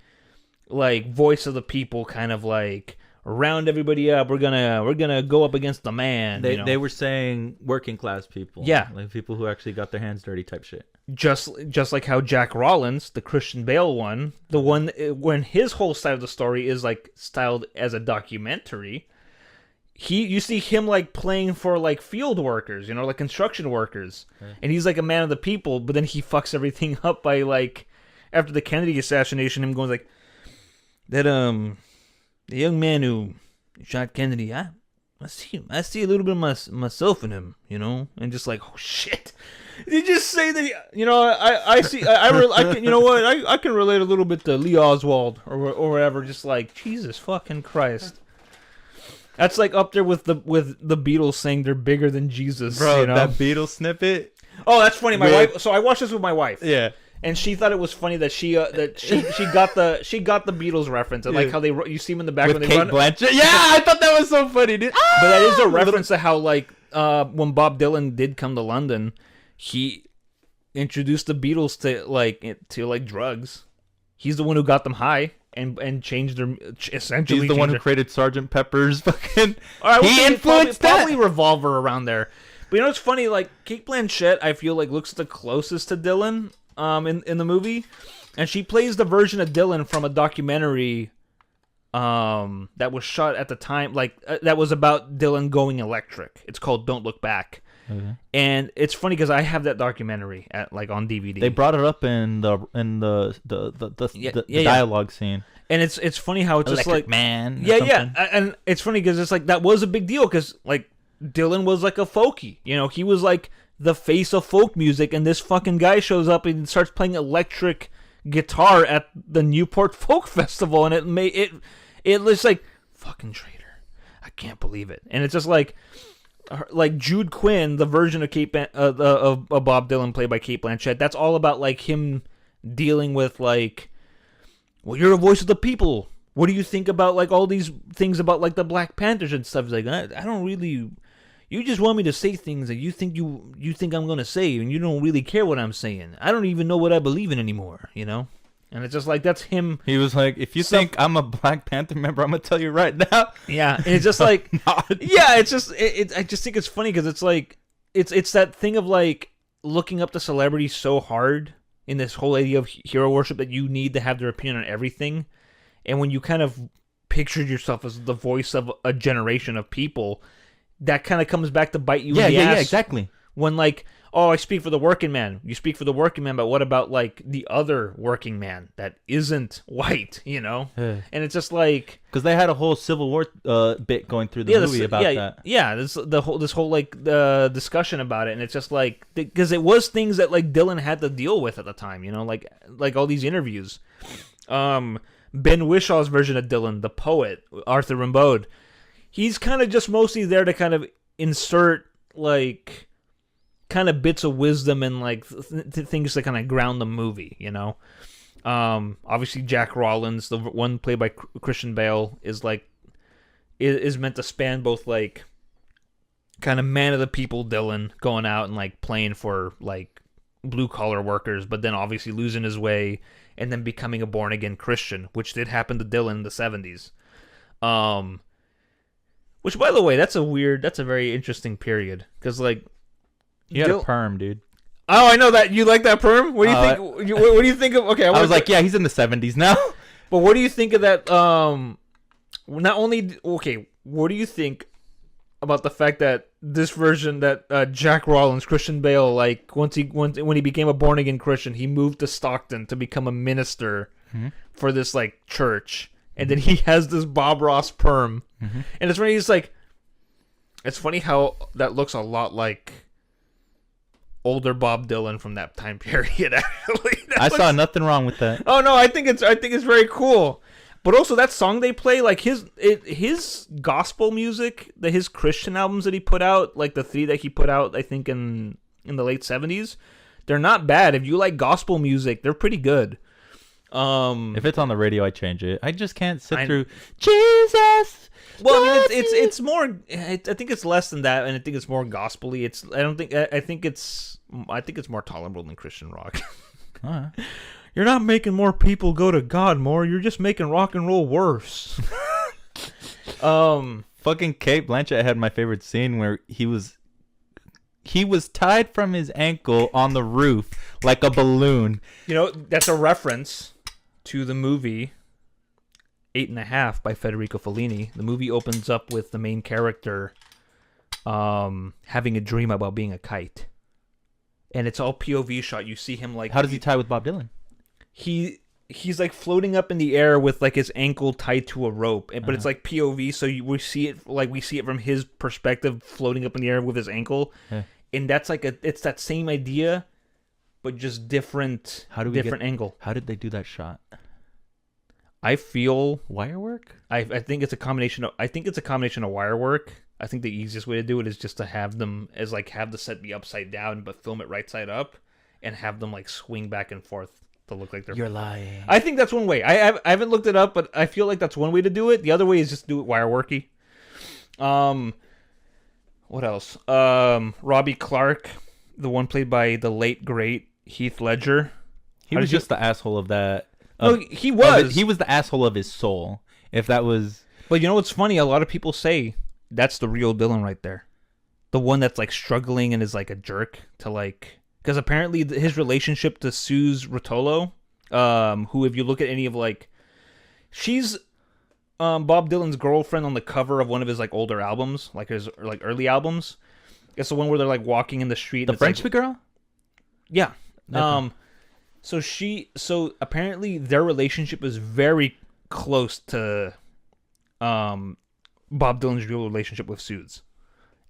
voice of the people, kind of like round everybody up. We're gonna go up against the man. They were saying working class people. Yeah, like people who actually got their hands dirty type shit. Just like how Jack Rollins, the Christian Bale one, the one when his whole side of the story is like styled as a documentary. You see him like playing for like field workers, like construction workers, and he's like a man of the people. But then he fucks everything up by like after the Kennedy assassination, him going like. That the young man who shot Kennedy, I see a little bit of myself in him, and just like, oh shit, did you just say that? I see, I can, I can relate a little bit to Lee Oswald or whatever. Just like Jesus fucking Christ, that's like up there with the Beatles saying they're bigger than Jesus, bro. That Beatles snippet. Oh, that's funny. My wife. So I watched this with my wife. Yeah. And she thought it was funny that she got the Beatles reference and like how you see them in the back with when they Kate run. Blanchett. Yeah, I thought that was so funny, dude. But that is a reference to how like when Bob Dylan did come to London, he introduced the Beatles to drugs. He's the one who got them high and changed their essentially. He's the one who created Sgt. Pepper's fucking. All right, he influenced probably Revolver around there. But it's funny. Like Kate Blanchett, I feel like looks the closest to Dylan. In the movie, and she plays the version of Dylan from a documentary that was shot at the time, that was about Dylan going electric. It's called Don't Look Back, Okay. And it's funny because I have that documentary on DVD. They brought it up in the dialogue scene. And it's funny how it's Electric just like Man. And it's funny because it's like that was a big deal because like Dylan was like a folkie, he was like the face of folk music, and this fucking guy shows up and starts playing electric guitar at the Newport Folk Festival, and it was like fucking traitor. I can't believe it. And it's just like Jude Quinn, the version of of Bob Dylan played by Cate Blanchett. That's all about like him dealing with like, well, you're a voice of the people. What do you think about like all these things about like the Black Panthers and stuff? It's like I don't really. You just want me to say things that you think I'm gonna say, and you don't really care what I'm saying. I don't even know what I believe in anymore, And it's just like that's him. He was like, if you think I'm a Black Panther member, I'm gonna tell you right now. Yeah, and it's just like, yeah, it's just I just think it's funny because it's like it's that thing of like looking up to celebrities so hard in this whole idea of hero worship that you need to have their opinion on everything, and when you kind of pictured yourself as the voice of a generation of people. That kind of comes back to bite you in the ass. Yeah, exactly. When like, oh, I speak for the working man. You speak for the working man, but what about like the other working man that isn't white, And it's just like because they had a whole Civil War bit going through the movie about that. Yeah, this whole like the discussion about it, and it's just like because it was things that like Dylan had to deal with at the time, like all these interviews. Ben Wishaw's version of Dylan, the poet Arthur Rimbaud. He's kind of just mostly there to kind of insert, like, kind of bits of wisdom and, like, things to kind of ground the movie, Obviously, Jack Rollins, the one played by Christian Bale, is, like, is meant to span both, like, kind of man of the people Dylan going out and, like, playing for, like, blue-collar workers, but then obviously losing his way and then becoming a born-again Christian, which did happen to Dylan in the 70s. Which, by the way, that's a very interesting period. Because, like... You had a perm, dude. Oh, I know that. You like that perm? What do you think? What do you think of... Okay, I was like, yeah, he's in the 70s now. But what do you think of that... Not only... Okay, what do you think about the fact that this version that Jack Rollins, Christian Bale, like, when he became a born-again Christian, he moved to Stockton to become a minister for this, like, church... And then he has this Bob Ross perm. Mm-hmm. And it's funny, he's like... It's funny how that looks a lot like older Bob Dylan from that time period, actually. I saw nothing wrong with that. Oh, no, I think it's very cool. But also, that song they play, like, his gospel music, his Christian albums that he put out, like the 3 that he put out, I think, in the late 70s, they're not bad. If you like gospel music, they're pretty good. If it's on the radio, I change it. I just can't sit through Jesus. Well, I mean, it's more. I think it's less than that, and I think it's more gospel-y. I think it's more tolerable than Christian rock. Right. You're not making more people go to God more. You're just making rock and roll worse. Fucking Cate Blanchett had my favorite scene where he was tied from his ankle on the roof like a balloon. That's a reference to the movie 8.5 by Federico Fellini. The movie opens up with the main character having a dream about being a kite. And it's all POV shot. You see him like... How does he tie with Bob Dylan? He's like floating up in the air with like his ankle tied to a rope, but it's like POV, so we see it from his perspective, floating up in the air with his ankle, and that's like it's that same idea, but just different. Different angle? How did they do that shot? I feel wire work. I think it's a combination of wire work. I think the easiest way to do it is just to have them have the set be upside down, but film it right side up, and have them like swing back and forth. To look like they're... You're lying. I think that's one way. I haven't looked it up, but I feel like that's one way to do it. The other way is just do it wire worky. What else? Robbie Clark, the one played by the late great Heath Ledger. He was just the asshole of that. No, he was. He was the asshole of his soul. If that was... But you know what's funny? A lot of people say that's the real Dylan right there. The one that's like struggling and is like a jerk to like... Because apparently his relationship to Suze Rotolo, who, if you look at any of like, she's Bob Dylan's girlfriend on the cover of one of his like older albums, like his like early albums. It's the one where they're like walking in the street. The French girl? Yeah. Okay. So apparently their relationship is very close to Bob Dylan's real relationship with Suze.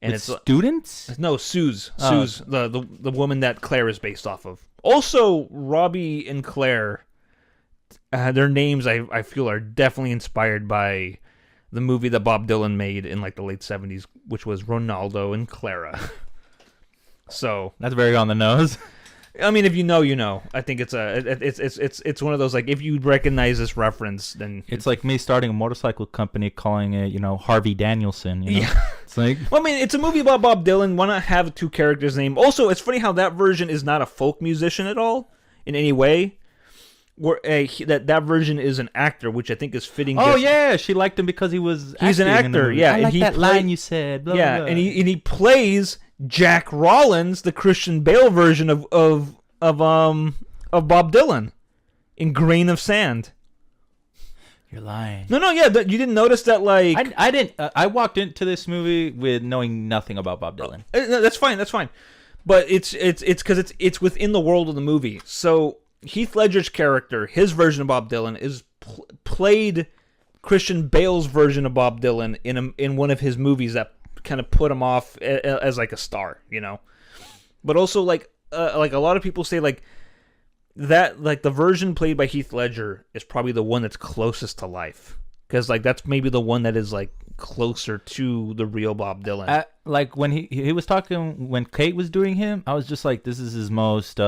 And With students? No, Suze. Oh. Suze, the woman that Claire is based off of. Also, Robbie and Claire, their names I feel are definitely inspired by the movie that Bob Dylan made in like the late 70s, which was Ronaldo and Clara. So That's very on the nose. I mean, if you know, you know. I think it's one of those, like, if you recognize this reference, then It's like me starting a motorcycle company, calling it, Harvey Danielson. Yeah. It's like, well, I mean, it's a movie about Bob Dylan. Why not have two characters' name? Also, it's funny how that version is not a folk musician at all in any way. Where that version is an actor, which I think is fitting. oh yeah, she liked him because he's an acting in the actor. movie. Yeah, I and like he that line you said. Blah, yeah, blah, blah. and he plays Jack Rollins, the Christian Bale version of Bob Dylan, in Grain of Sand. You're lying. No, yeah, you didn't notice that, like I didn't. I walked into this movie with knowing nothing about Bob Dylan. No, that's fine. But it's because it's within the world of the movie. So Heath Ledger's character, his version of Bob Dylan, is played Christian Bale's version of Bob Dylan in one of his movies that kind of put him off as like a star, But also like a lot of people say like that, like the version played by Heath Ledger is probably the one that's closest to life, because like that's maybe the one that is like closer to the real Bob Dylan. Like when he was talking, when Kate was doing him, I was just like, this is his most.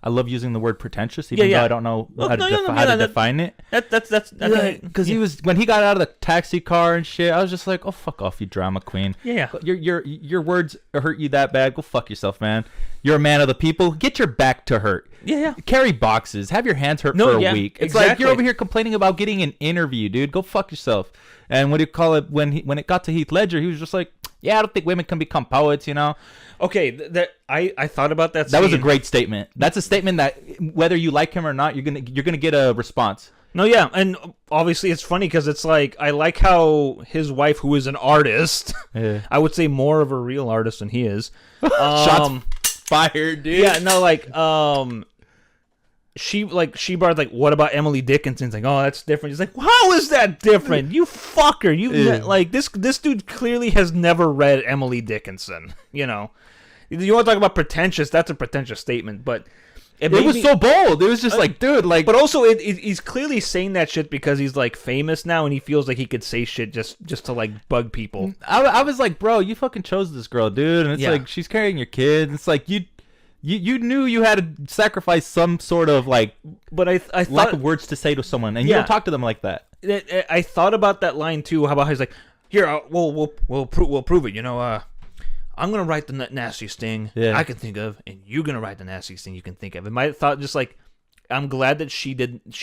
I love using the word pretentious, even though I don't know how to define it. That's because he was, when he got out of the taxi car and shit, I was just like, oh, fuck off, you drama queen. Yeah. Your words hurt you that bad. Go fuck yourself, man. You're a man of the people. Get your back to hurt. Yeah. Carry boxes. Have your hands hurt for a week. It's like you're over here complaining about getting an interview, dude. Go fuck yourself. And what do you call it? When it got to Heath Ledger, he was just like, yeah, I don't think women can become poets, Okay, I thought about that. That was a great statement. That's a statement that whether you like him or not, you're gonna get a response. No, yeah, and obviously it's funny because it's like I like how his wife, who is an artist, I would say more of a real artist than he is. Shots fired, dude. Yeah, no, like she brought like, what about Emily Dickinson? It's like, oh, that's different. He's like, how is that different? You fucker. Like this dude clearly has never read Emily Dickinson. You want to talk about pretentious? That's a pretentious statement, but it was so bold. It was just like, dude, like. But also, he's clearly saying that shit because he's like famous now, and he feels like he could say shit just to like bug people. I was like, bro, you fucking chose this girl, dude, and it's like she's carrying your kid. It's like you knew you had to sacrifice some sort of like, but I thought, lack of words to say to someone, and you don't talk to them like that. I thought about that line too. How about he's like, here, we'll prove it. I'm gonna write the nastiest thing I can think of, and you're gonna write the nastiest thing you can think of. And my thought, just like, I'm glad that she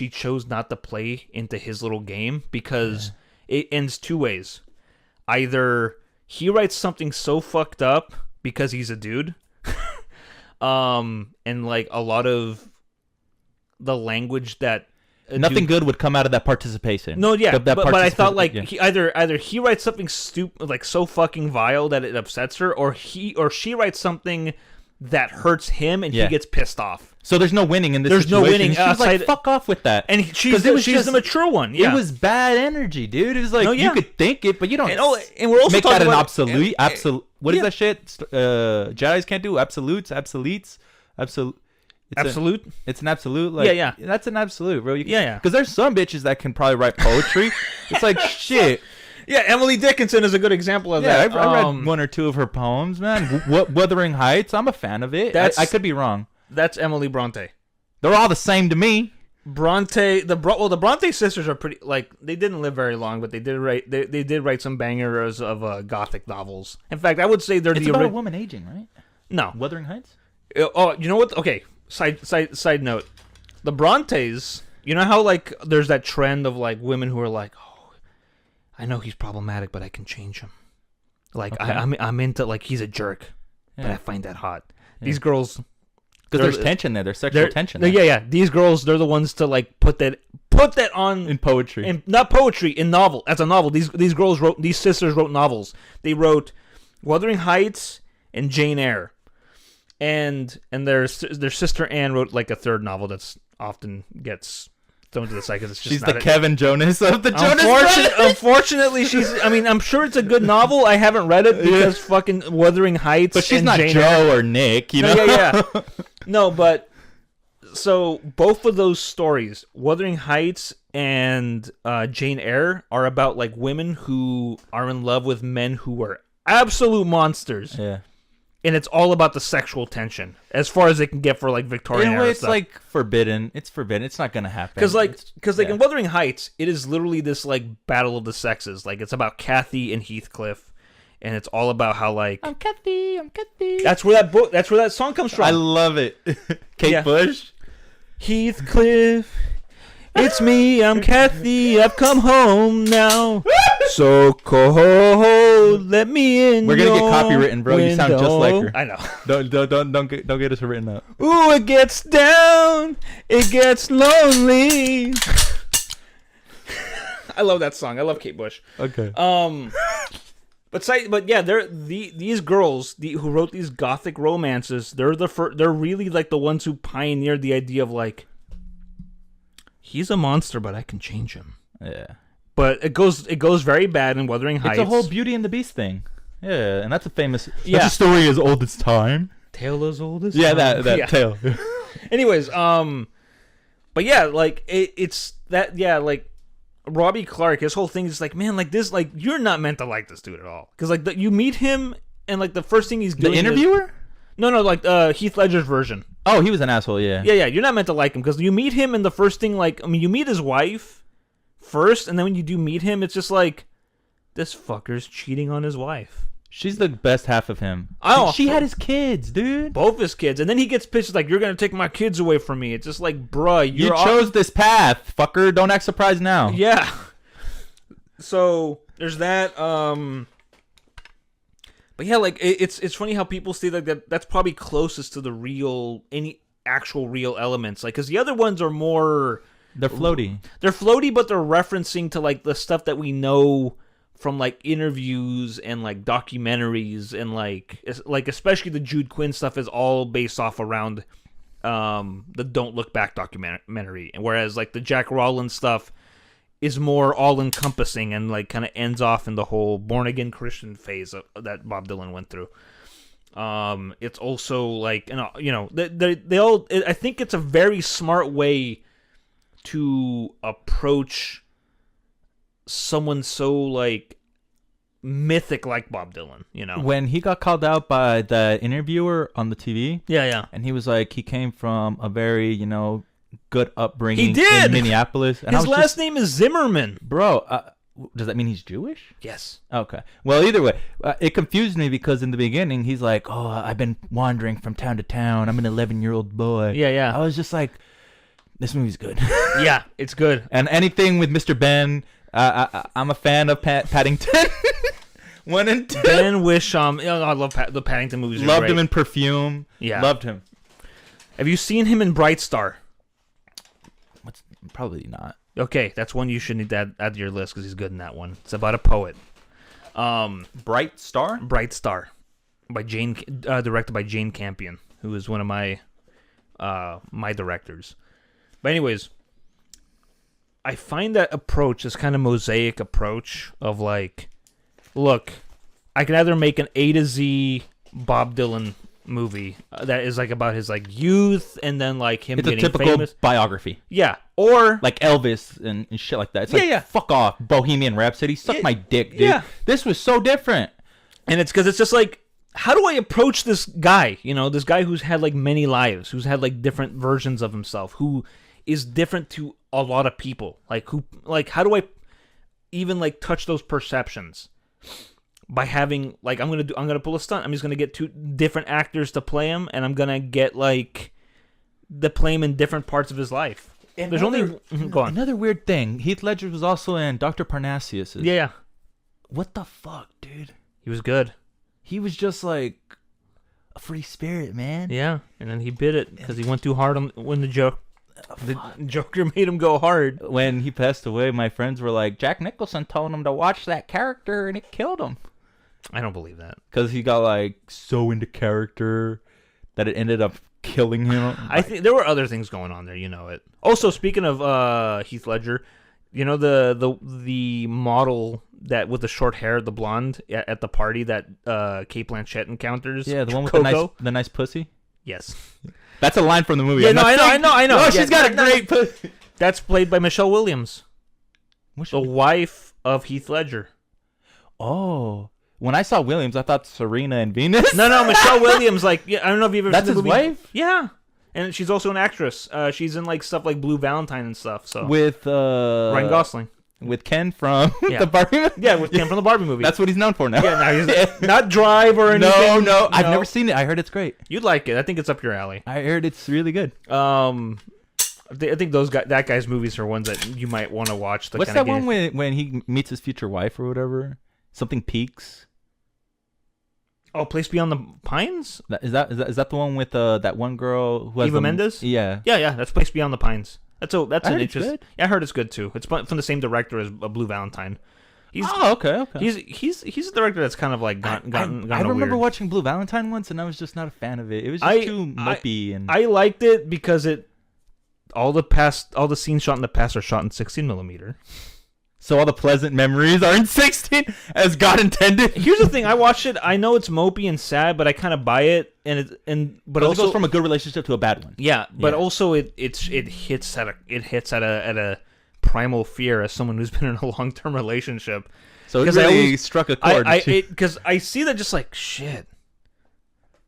chose not to play into his little game, because it ends two ways. Either he writes something so fucked up because he's a dude. And like a lot of the language that nothing good would come out of that participation. No, yeah, but I thought like he either he writes something stupid, like so fucking vile that it upsets her, or she writes something that hurts him and he gets pissed off. So there's no winning in this. There's situation. no winning. She's like, fuck off with that. And she's the mature one. Yeah, it was bad energy, dude. It was like you could think it, but you don't. And we're also make talking that an about absolute. Absolute. What is that shit? Jedi's can't do absolutes. Absolute. Absolute? It's an absolute. Like, yeah. That's an absolute, bro. Yeah. Because there's some bitches that can probably write poetry. It's like shit. Yeah, Emily Dickinson is a good example of that. Yeah, I read one or two of her poems, man. Wuthering Heights. I'm a fan of it. I could be wrong. That's Emily Bronte. They're all the same to me. The Bronte sisters are pretty, like, they didn't live very long, but they did write some bangers of gothic novels. In fact, I would say they're about a woman aging, right? No. Wuthering Heights? Oh, you know what? Okay, side note. The Brontes, you know how like there's that trend of like women who are like, oh, I know he's problematic, but I can change him. Like okay. I'm into, like, he's a jerk, but I find that hot. Yeah. These girls, because there's tension there. There's sexual tension there. Yeah. These girls, they're the ones to like put that on in poetry. Not poetry, in novel. As a novel. These sisters wrote novels. They wrote Wuthering Heights and Jane Eyre. And their sister Anne wrote like a third novel that's often gets thrown to the side because it's just She's not the Kevin Jonas of the Jonas Brothers. Unfortunately, I'm sure it's a good novel. I haven't read it because fucking Wuthering Heights. But she's and not Jane Joe Eyre. or Nick, you know? Yeah. No, but so both of those stories, Wuthering Heights and Jane Eyre, are about like women who are in love with men who are absolute monsters. Yeah. And it's all about the sexual tension, as far as they can get for like Victorian In a way, era it's stuff. like forbidden. It's forbidden. It's not gonna happen. Because in Wuthering Heights, it is literally this like battle of the sexes. Like it's about Kathy and Heathcliff, and it's all about how like I'm Kathy. that's where that song comes from. I love it. Kate Bush. Heathcliff, it's me. I'm Kathy. I've come home now. So cold, let me in. We're gonna get your copywritten, bro. You sound just like her. I know. Don't get us written up. Ooh, it gets down, it gets lonely. I love that song. I love Kate Bush. Okay. But yeah, these girls who wrote these gothic romances. They're really like the ones who pioneered the idea of like, he's a monster, but I can change him. Yeah. But it goes very bad in Wuthering Heights. It's a whole Beauty and the Beast thing. Yeah, and that's a famous. Yeah. That's a story as old as time. Tale as old as yeah, time. that tale. Anyways, but yeah, like it's that. Yeah, like Robbie Clark, his whole thing is like, man, like this, like you're not meant to like this dude at all, because like you meet him and like the first thing he's doing. The interviewer? No, like Heath Ledger's version. Oh, he was an asshole. Yeah. Yeah. You're not meant to like him because you meet him and the first thing, like, I mean, you meet his wife first, and then when you do meet him, it's just like, this fucker's cheating on his wife. She's the best half of him. Oh, she had his kids, dude. Both his kids, and then he gets pissed like, you're gonna take my kids away from me. It's just like, bruh, you chose this path, fucker. Don't act surprised now. Yeah. So there's that. But yeah, like it's funny how people say like that's probably closest to the any actual real elements, like because the other ones are more. They're floaty. They're floaty, but they're referencing to like the stuff that we know from like interviews and like documentaries and like especially the Jude Quinn stuff is all based off around the Don't Look Back documentary, and whereas like the Jack Rawlins stuff is more all encompassing and like kind of ends off in the whole born again Christian phase that Bob Dylan went through. It's also like they all. I think it's a very smart way to approach someone so like mythic like Bob Dylan, when he got called out by the interviewer on the TV, and he was like, he came from a very good upbringing. He did in Minneapolis. And his last name is Zimmerman, bro. Does that mean he's Jewish? Yes. Okay. Well, either way, it confused me because in the beginning he's like, "Oh, I've been wandering from town to town. I'm an 11-year-old boy." Yeah. I was just like, this movie's good. Yeah, it's good. And anything with Mr. Ben, I'm a fan of Paddington. 1 and 2. Ben Wisham. I love the Paddington movies. Loved him in Perfume. Yeah. Loved him. Have you seen him in Bright Star? Probably not. Okay, that's one you should need to add to your list because he's good in that one. It's about a poet. Bright Star? Bright Star, by directed by Jane Campion, who is one of my my directors. But anyways, I find that approach, this kind of mosaic approach of like, look, I can either make an A to Z Bob Dylan movie that is like about his like youth and then like him it's getting a typical famous. biography. Yeah, or like Elvis and shit like that. It's like, fuck off, Bohemian Rhapsody. Suck my dick, dude. Yeah. This was so different. And it's because it's just like, how do I approach this guy? This guy who's had like many lives, who's had like different versions of himself, who is different to a lot of people. How do I even like touch those perceptions? By having like I'm gonna pull a stunt. I'm just gonna get 2 different actors to play him, and I'm gonna get like the play him in different parts of his life. There's only go on. Another weird thing. Heath Ledger was also in Dr. Parnassus's. Yeah. What the fuck, dude? He was good. He was just like a free spirit, man. Yeah, and then he bit it because he went too hard on when the Joker made him go hard. When he passed away, my friends were like, Jack Nicholson told him to watch that character, and it killed him. I don't believe that. Because he got like so into character that it ended up killing him. I think there were other things going on there. You know it. Also, speaking of Heath Ledger, you know the model that with the short hair, the blonde at the party that Kate Blanchett encounters. Yeah, the one with Coco? the nice pussy. Yes. That's a line from the movie. Yeah, no, I know. Oh, Yeah, she's got a great pussy. That's played by Michelle Williams, What's the wife of Heath Ledger. Oh, when I saw Williams, I thought Serena and Venus. No, Michelle Williams. Like, yeah, I don't know if you've ever That's seen the his movie. wife? Yeah, and she's also an actress. She's in like stuff like Blue Valentine and stuff. So With Ryan Gosling. with Ken from Yeah. the Barbie movie. Yeah, with Ken from the Barbie movie. That's what he's known for now. yeah. Now he's not Drive or anything. No, I've never seen it. I heard it's great. You'd like it. I think it's up your alley. I heard it's really good. I think that guy's movies are ones that you might want to watch. What's that one when he meets his future wife or whatever? Something Peaks. Oh, Place Beyond the Pines? Is that the one with that one girl who has Eva Mendes? Yeah. Yeah. That's Place Beyond the Pines. That's I an heard it's interest. good. Yeah, I heard it's good too. It's from the same director as Blue Valentine. Okay. He's a director that's kind of like gone I remember weird. watching Blue Valentine once, and I was just not a fan of it. It was just too mopey and. I liked it because all the scenes shot in the past are shot in 16mm. So all the pleasant memories are in 16 as God intended. Here's the thing: I watched it. I know it's mopey and sad, but I kind of buy it, but it also goes from a good relationship to a bad one. yeah. But Yeah. also it hits at a primal fear as someone who's been in a long-term relationship. So it 'Cause I really always- struck a chord. Because I see that just like shit.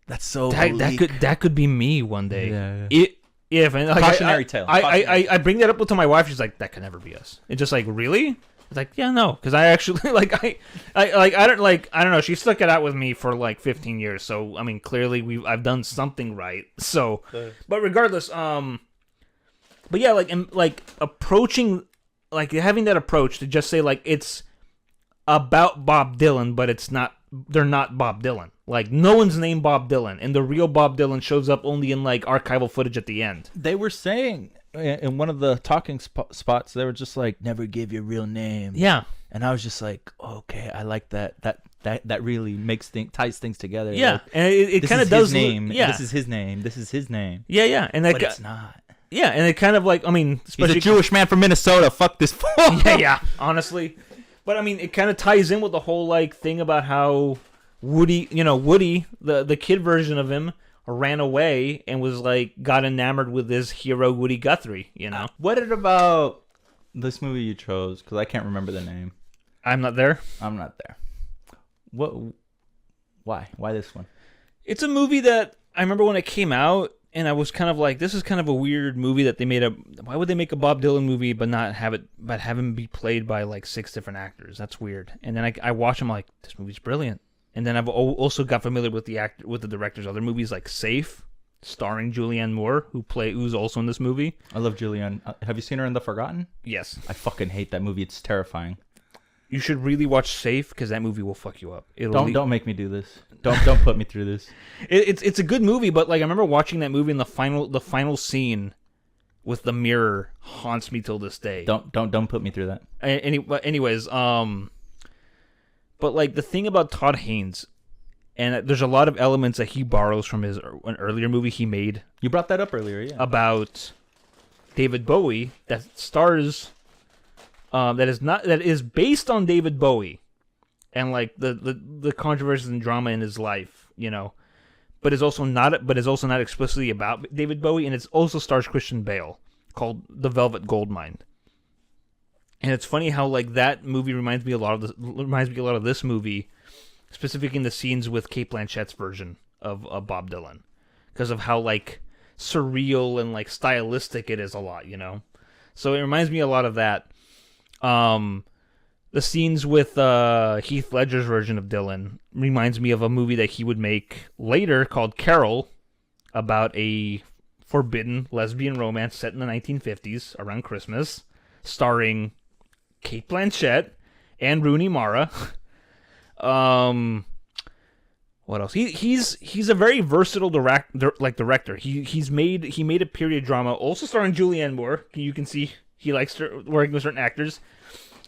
That's so That could be me one day. Yeah. If and like, Cautionary tale. I bring that up to my wife. She's like, that could never be us. It's just like, really? It's like, yeah, no, because I actually I don't know. She stuck it out with me for like 15 years. So I mean, clearly I've done something right. So, but regardless, but yeah, like approaching, like having that approach to just say like it's about Bob Dylan, but it's not. They're not Bob Dylan. Like, no one's named Bob Dylan, and the real Bob Dylan shows up only in like archival footage at the end. They were saying in one of the talking spots, they were just like, "Never give your real name." Yeah, and I was just like, "Okay, I like that. That really ties things together." Yeah, like, and it kind of does. His name. Yeah, this is his name. This is his name. Yeah, and But it's not. Yeah, and it kind of like, I mean, He's a Jewish man from Minnesota. Fuck this fool. yeah, honestly. But I mean, it kind of ties in with the whole like thing about how Woody, the kid version of him, ran away and was like got enamored with his hero Woody Guthrie. What about this movie you chose? Because I can't remember the name. I'm not there. I'm not there. What? Why? Why this one? It's a movie that I remember when it came out, and I was kind of like, this is kind of a weird movie that they made why would they make a Bob Dylan movie but have him be played by like 6 different actors? That's weird. And then I watch him like, this movie's brilliant. And then I've also got familiar with the director's other movies like Safe, starring Julianne Moore, who's also in this movie. I love Julianne. Have you seen her in The Forgotten? Yes. I fucking hate that movie. It's terrifying. You should really watch Safe because that movie will fuck you up. Don't make me do this. Don't put me through this. It's a good movie, but like I remember watching that movie and the final scene with the mirror haunts me till this day. Don't put me through that. Anyways, but like the thing about Todd Haynes, and there's a lot of elements that he borrows from an earlier movie he made. You brought that up earlier, yeah. About David Bowie that stars. That is based on David Bowie, and like the controversies and drama in his life, but is also not explicitly about David Bowie, and it also stars Christian Bale, called The Velvet Goldmine. And it's funny how like that movie reminds me a lot of this movie, specifically in the scenes with Kate Blanchett's version of Bob Dylan, because of how like surreal and like stylistic it is a lot, So it reminds me a lot of that. The scenes with Heath Ledger's version of Dylan reminds me of a movie that he would make later called Carol, about a forbidden lesbian romance set in the 1950s around Christmas, starring Kate Blanchett and Rooney Mara. What else? He's a very versatile director. He made a period drama also starring Julianne Moore. You can see he likes working with certain actors.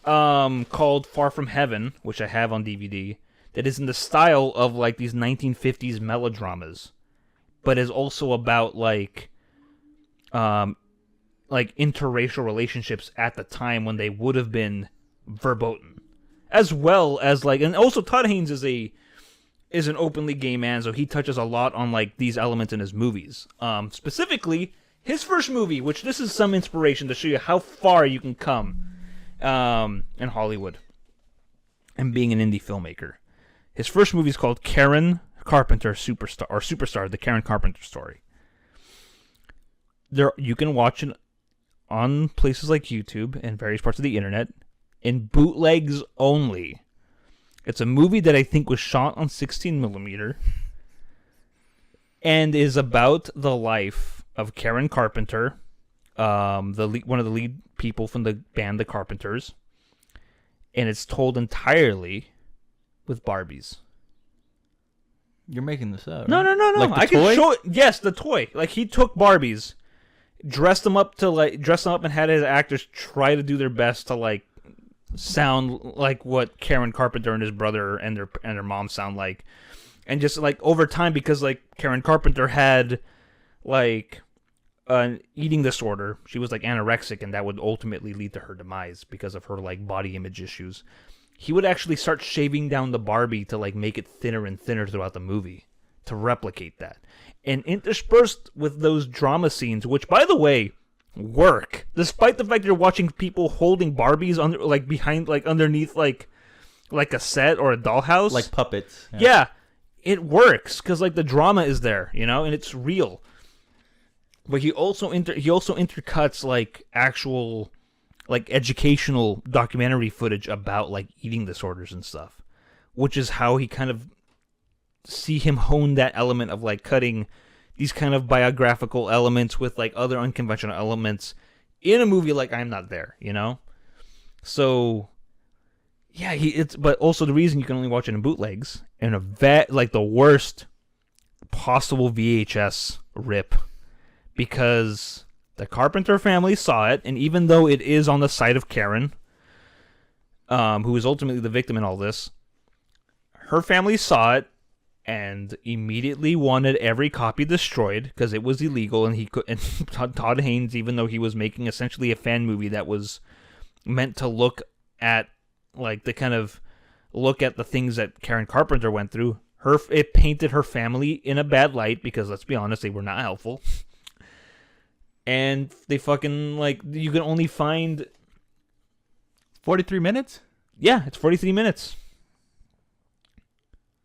Called Far From Heaven, which I have on DVD. that is in the style of like these 1950s melodramas, but is also about like interracial relationships at the time when they would have been verboten, as well as like, and also Todd Haynes is an openly gay man, so he touches a lot on like these elements in his movies. Specifically, his first movie, which this is some inspiration to show you how far you can come in Hollywood and being an indie filmmaker. His first movie is called Karen Carpenter Superstar, the Karen Carpenter story. You can watch it on places like YouTube and various parts of the internet in bootlegs only. It's a movie that I think was shot on 16mm and is about the life of Karen Carpenter, one of the lead people from the band The Carpenters, and it's told entirely with Barbies. You're making this up, right? No. Like the I toy? can show it. Yes, the toy. Like, he took Barbies, dressed them up, and had his actors try to do their best to like sound like what Karen Carpenter and his brother and their mom sound like, and just like over time, because like Karen Carpenter had like an eating disorder. She was like anorexic, and that would ultimately lead to her demise because of her like body image issues. He would actually start shaving down the Barbie to like make it thinner and thinner throughout the movie to replicate that. And interspersed with those drama scenes, which by the way work, despite the fact you're watching people holding Barbies underneath like a set or a dollhouse, like puppets. Yeah, it works because like the drama is there, and it's real. But he also intercuts like actual like educational documentary footage about like eating disorders and stuff, which is how he kind of see him hone that element of like cutting these kind of biographical elements with like other unconventional elements in a movie like I'm Not There, So yeah, but also the reason you can only watch it in bootlegs and like the worst possible VHS rip, because the Carpenter family saw it, and even though it is on the side of Karen, who is ultimately the victim in all this, her family saw it and immediately wanted every copy destroyed because it was illegal, and Todd Haynes, even though he was making essentially a fan movie that was meant to look at the things that Karen Carpenter went through, it painted her family in a bad light because, let's be honest, they were not helpful. And they fucking, like, you can only find 43 minutes? Yeah, it's 43 minutes.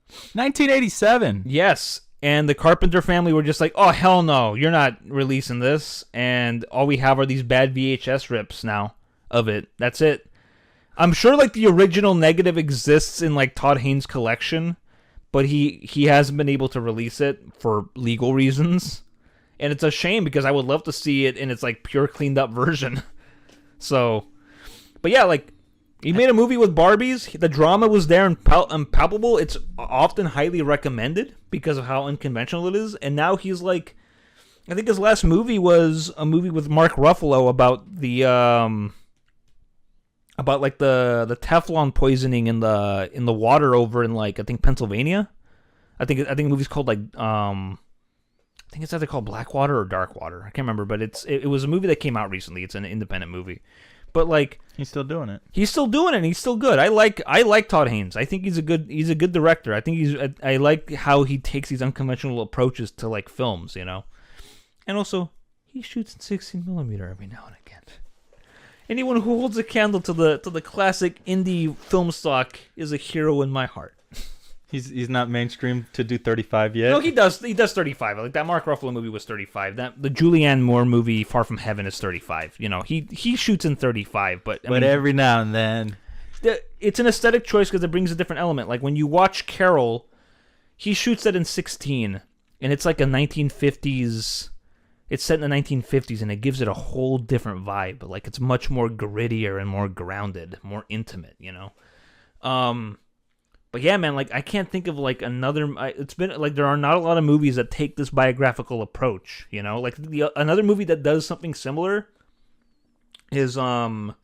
1987. Yes. And the Carpenter family were just like, oh, hell no, you're not releasing this. And all we have are these bad VHS rips now of it. That's it. I'm sure, like, the original negative exists in, like, Todd Haynes' collection, but he hasn't been able to release it for legal reasons. And it's a shame because I would love to see it in its like pure cleaned up version. So, but yeah, like he made a movie with Barbies. The drama was there and palpable. It's often highly recommended because of how unconventional it is. And now he's like, I think his last movie was a movie with Mark Ruffalo about the Teflon poisoning in the water over in like I think Pennsylvania. I think the movie's called like I think it's either called Blackwater or Darkwater. I can't remember, but it was a movie that came out recently. It's an independent movie, but like he's still doing it. He's still doing it. And he's still good. I like Todd Haynes. I think he's a good director. I think I like how he takes these unconventional approaches to like films, and also he shoots in 16mm every now and again. Anyone who holds a candle to the classic indie film stock is a hero in my heart. He's not mainstream to do 35 yet. No, he does 35. Like that Mark Ruffalo movie was 35. That the Julianne Moore movie Far From Heaven is 35. He shoots in 35, but I mean, every now and then it's an aesthetic choice because it brings a different element. Like when you watch Carol, he shoots that in 16, and it's like a 1950s. It's set in the 1950s, and it gives it a whole different vibe. Like it's much more grittier and more grounded, more intimate. But yeah, man, like I can't think of like another. It's been like there are not a lot of movies that take this biographical approach. Like another movie that does something similar is the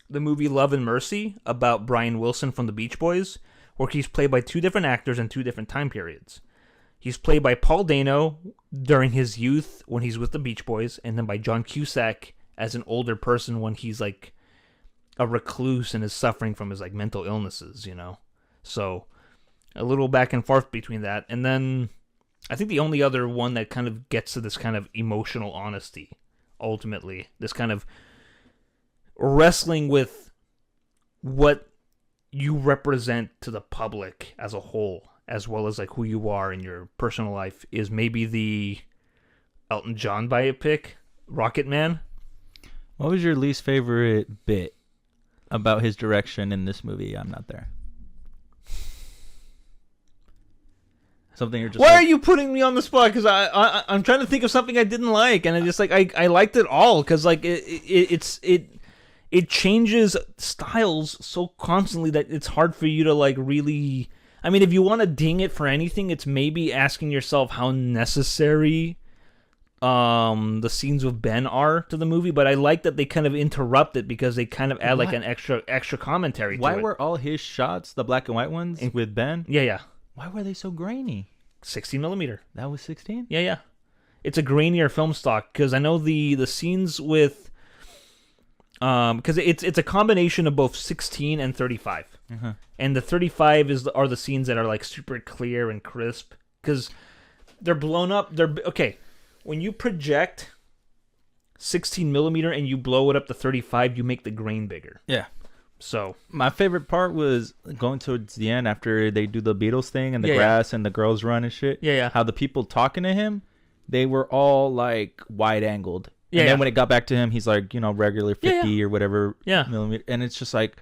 movie Love and Mercy about Brian Wilson from the Beach Boys, where he's played by two different actors in two different time periods. He's played by Paul Dano during his youth when he's with the Beach Boys, and then by John Cusack as an older person when he's like a recluse and is suffering from his like mental illnesses, you know. So a little back and forth between that. And then I think the only other one that kind of gets to this kind of emotional honesty, ultimately, this kind of wrestling with what you represent to the public as a whole, as well as like who you are in your personal life, is maybe the Elton John biopic, Rocket Man. What was your least favorite bit about his direction in this movie? I'm Not There. Something you're just. Why are you putting me on the spot? Because I'm trying to think of something I didn't like, and I just like I liked it all because like it changes styles so constantly that it's hard for you to like really. I mean, if you want to ding it for anything, it's maybe asking yourself how necessary the scenes with Ben are to the movie. But I like that they kind of interrupt it because they kind of add like an extra commentary to it. Why were all his shots, the black and white ones with Ben? Yeah. Why were they so grainy? 16 millimeter. That was 16? Yeah. It's a grainier film stock because I know the scenes with because it's a combination of both 16 and 35. Uh-huh. And the 35 are the scenes that are like super clear and crisp because they're blown up. Okay. When you project 16 millimeter and you blow it up to 35, you make the grain bigger. Yeah. So my favorite part was going towards the end after they do the Beatles thing and the grass and the girls run and shit. Yeah. How the people talking to him, they were all like wide angled. And then when it got back to him, he's like, you know, regular 50 or whatever millimeter. And it's just like,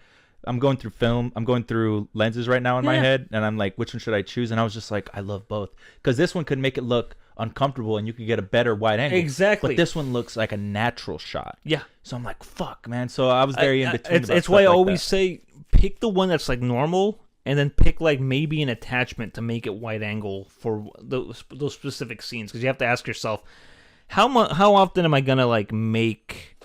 I'm going through lenses right now in my head, and I'm like, which one should I choose? And I was just like, I love both. Because this one could make it look uncomfortable and you could get a better wide angle. Exactly. But this one looks like a natural shot. Yeah. So I'm like, fuck, man. So I was very in between. It's why I always say pick the one that's like normal, and then pick like maybe an attachment to make it wide angle for those specific scenes. Because you have to ask yourself, how often am I gonna like make?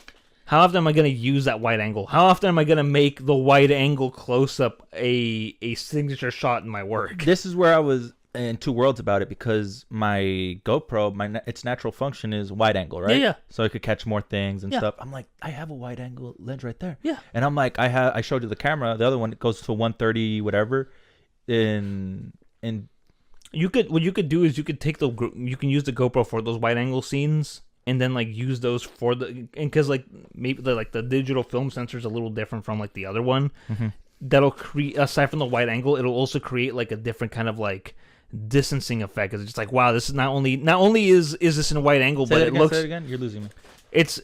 How often am I gonna use that wide angle? How often am I gonna make the wide angle close up a signature shot in my work? This is where I was in two worlds about it because my GoPro, its natural function is wide angle, right? Yeah. So it could catch more things and stuff. I'm like, I have a wide angle lens right there. Yeah. And I'm like, I showed you the camera. The other one goes to 130 whatever. What you could do is you can use the GoPro for those wide angle scenes and then like use those for because like maybe the digital film sensor is a little different from like the other one. Mm-hmm. That'll create, aside from the wide angle, it'll also create like a different kind of like distancing effect. It's just like, wow, this is not only is this in a wide angle, but it looks. Say it again. You're losing me. It's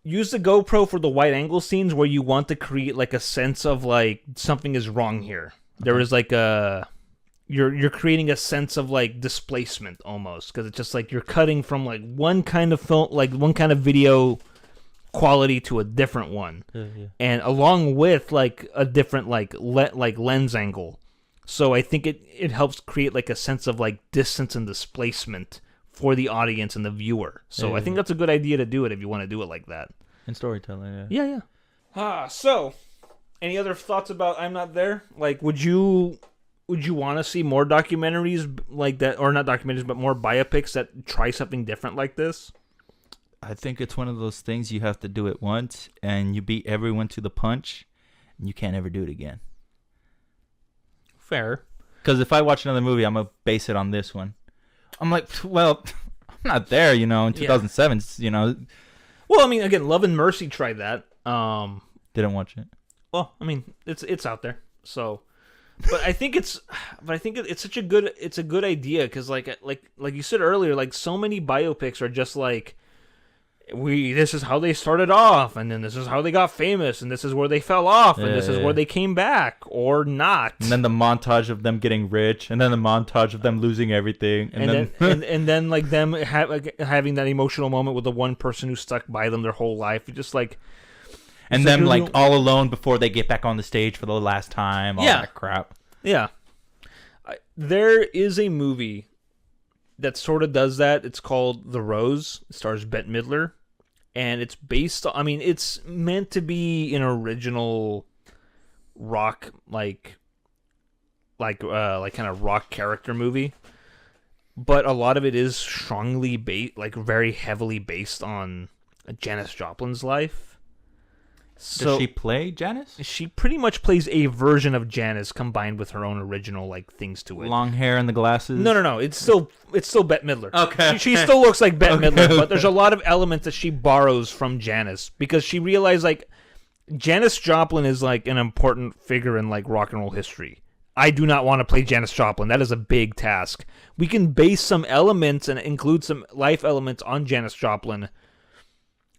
use the GoPro for the wide angle scenes where you want to create like a sense of like something is wrong here. Okay. There is like a you're creating a sense of like displacement almost because it's just like you're cutting from like one kind of film, like one kind of video quality to a different one, and along with like a different like lens angle. So I think it helps create like a sense of like distance and displacement for the audience and the viewer. So I think that's a good idea to do it if you want to do it like that. In storytelling, yeah. So any other thoughts about I'm Not There? Like, would you want to see more documentaries like that, or not documentaries, but more biopics that try something different like this? I think it's one of those things you have to do it once, and you beat everyone to the punch, and you can't ever do it again. Fair. Because if I watch another movie, I'm going to base it on this one. I'm like, well, I'm not there, in 2007, Well, I mean, again, Love and Mercy tried that. Didn't watch it. Well, I mean, it's out there. So, but I think it's such a good idea because like you said earlier, like so many biopics are just like, this is how they started off, and then this is how they got famous, and this is where they fell off, and this is where they came back or not. And then the montage of them getting rich, and then the montage of them losing everything, and then like them having that emotional moment with the one person who stuck by them their whole life. It's just like, and them like all alone before they get back on the stage for the last time. All that crap. Yeah, there is a movie that sort of does that. It's called The Rose. It stars Bette Midler, and it's based on, I mean, it's meant to be an original rock, like, kind of rock character movie, but a lot of it is strongly very heavily based on Janis Joplin's life. So Does she play Janice? she pretty much plays a version of Janice combined with her own original things to it. Long hair and the glasses? No. It's still Bette Midler. Okay. She still looks like Bette Midler, but there's a lot of elements that she borrows from Janice because she realized Janis Joplin is an important figure in rock and roll history. I do not want to play Janis Joplin. That is a big task. We can base some elements and include some life elements on Janis Joplin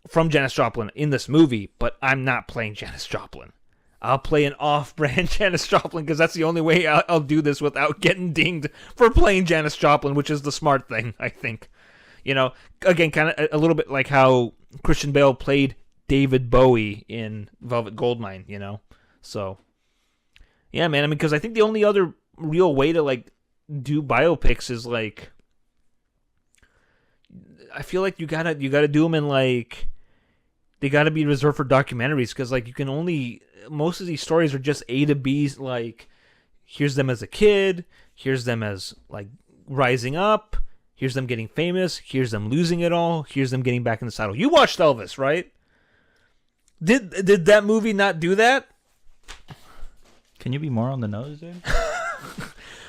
from Janis Joplin in this movie, but I'm not playing Janis Joplin. I'll play an off-brand Janis Joplin because that's the only way I'll do this without getting dinged for playing Janis Joplin, which is the smart thing, I think. Again, kind of a little bit like how Christian Bale played David Bowie in Velvet Goldmine, So, yeah, man, because I think the only other real way to, do biopics is, I feel like you gotta do them in, they gotta be reserved for documentaries, because, you can only, most of these stories are just A to B's, here's them as a kid, here's them as, rising up, here's them getting famous, here's them losing it all, here's them getting back in the saddle. You watched Elvis, right? Did that movie not do that? Can you be more on the nose, dude?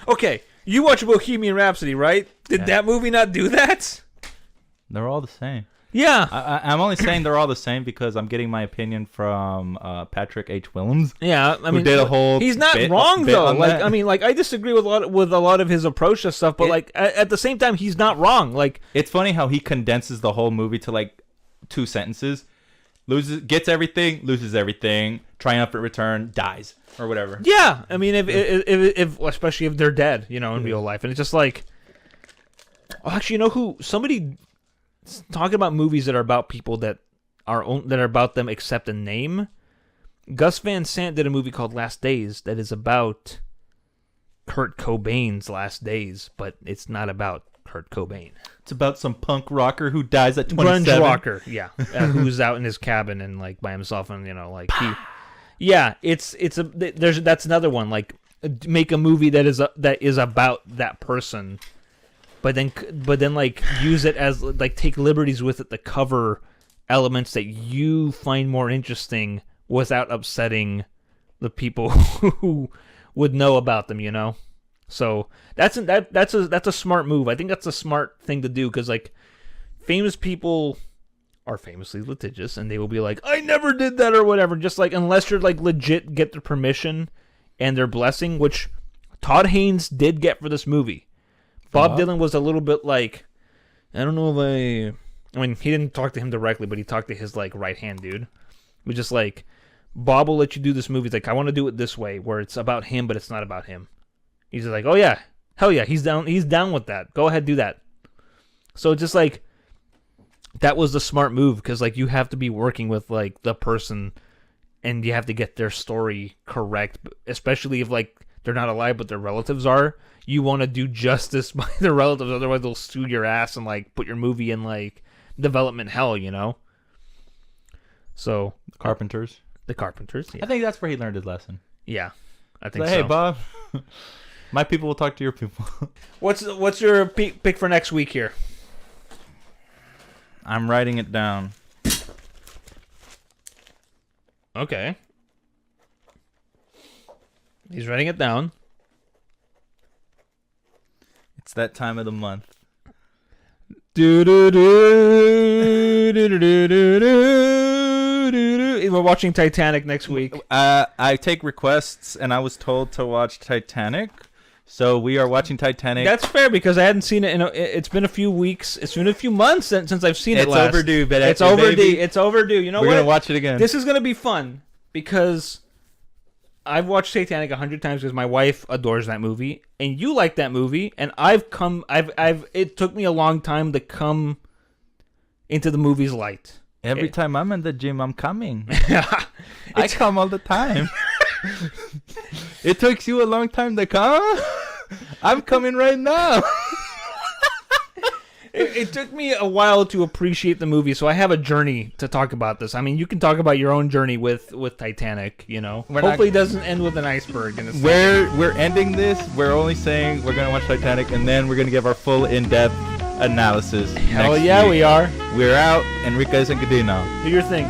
Okay, you watched Bohemian Rhapsody, right? Did that movie not do that? They're all the same. Yeah. I'm only saying they're all the same because I'm getting my opinion from Patrick H. Willems. Yeah, I mean, who did a whole he's not wrong though. I disagree with a lot of his approach to stuff, but at the same time, he's not wrong. It's funny how he condenses the whole movie to 2 sentences. Gets everything, loses everything, triumphant return, dies, or whatever. Yeah, I mean, if especially if they're dead, in real life, and it's just actually, somebody talking about movies that are about people that are about them except a name. Gus Van Sant did a movie called Last Days that is about Kurt Cobain's last days, but it's not about Kurt Cobain. It's about some punk rocker who dies at 27. Grunge rocker, yeah, who's out in his cabin and by himself, and that's another one. Make a movie that is about that person, but then use it as take liberties with it to cover elements that you find more interesting without upsetting the people who would know about them. So that's a smart move. I think that's a smart thing to do because famous people are famously litigious and they will be I never did that or whatever. Just unless you're legit get their permission and their blessing, which Todd Haynes did get for this movie. Bob Dylan was a little bit I don't know if I mean, he didn't talk to him directly, but he talked to his right hand dude. It was just Bob will let you do this movie. He's I want to do it this way, where it's about him, but it's not about him. He's just oh yeah, hell yeah, he's down with that. Go ahead, do that. So it's just that was the smart move because you have to be working with the person, and you have to get their story correct, especially if they're not alive but their relatives are. You want to do justice by their relatives, otherwise they'll sue your ass and put your movie in development hell, So The Carpenters. Yeah. I think that's where he learned his lesson. Yeah, I think so. Hey, Bob, my people will talk to your people. What's your pick for next week here? I'm writing it down. Okay. He's writing it down. It's that time of the month. We're watching Titanic next week. I take requests, and I was told to watch Titanic. So we are watching Titanic. That's fair because I hadn't seen it it's been a few weeks. It's been a few months since I've seen it last. It's overdue, but it's overdue. Baby, it's overdue. You know we're what? We're gonna watch it again. This is gonna be fun because I've watched Titanic 100 times because my wife adores that movie, and you like that movie, and it took me a long time to come into the movie's light. Every time I'm in the gym, I'm coming. I come all the time. It takes you a long time to come? I'm coming right now. It took me a while to appreciate the movie, so I have a journey to talk about this. I mean, you can talk about your own journey with Titanic, you know. Hopefully it doesn't end with an iceberg. And we're ending this. We're only saying we're going to watch Titanic, and then we're going to give our full in-depth analysis. Hell yeah, we are. We're out. Enriquez and Gudino. Do your thing.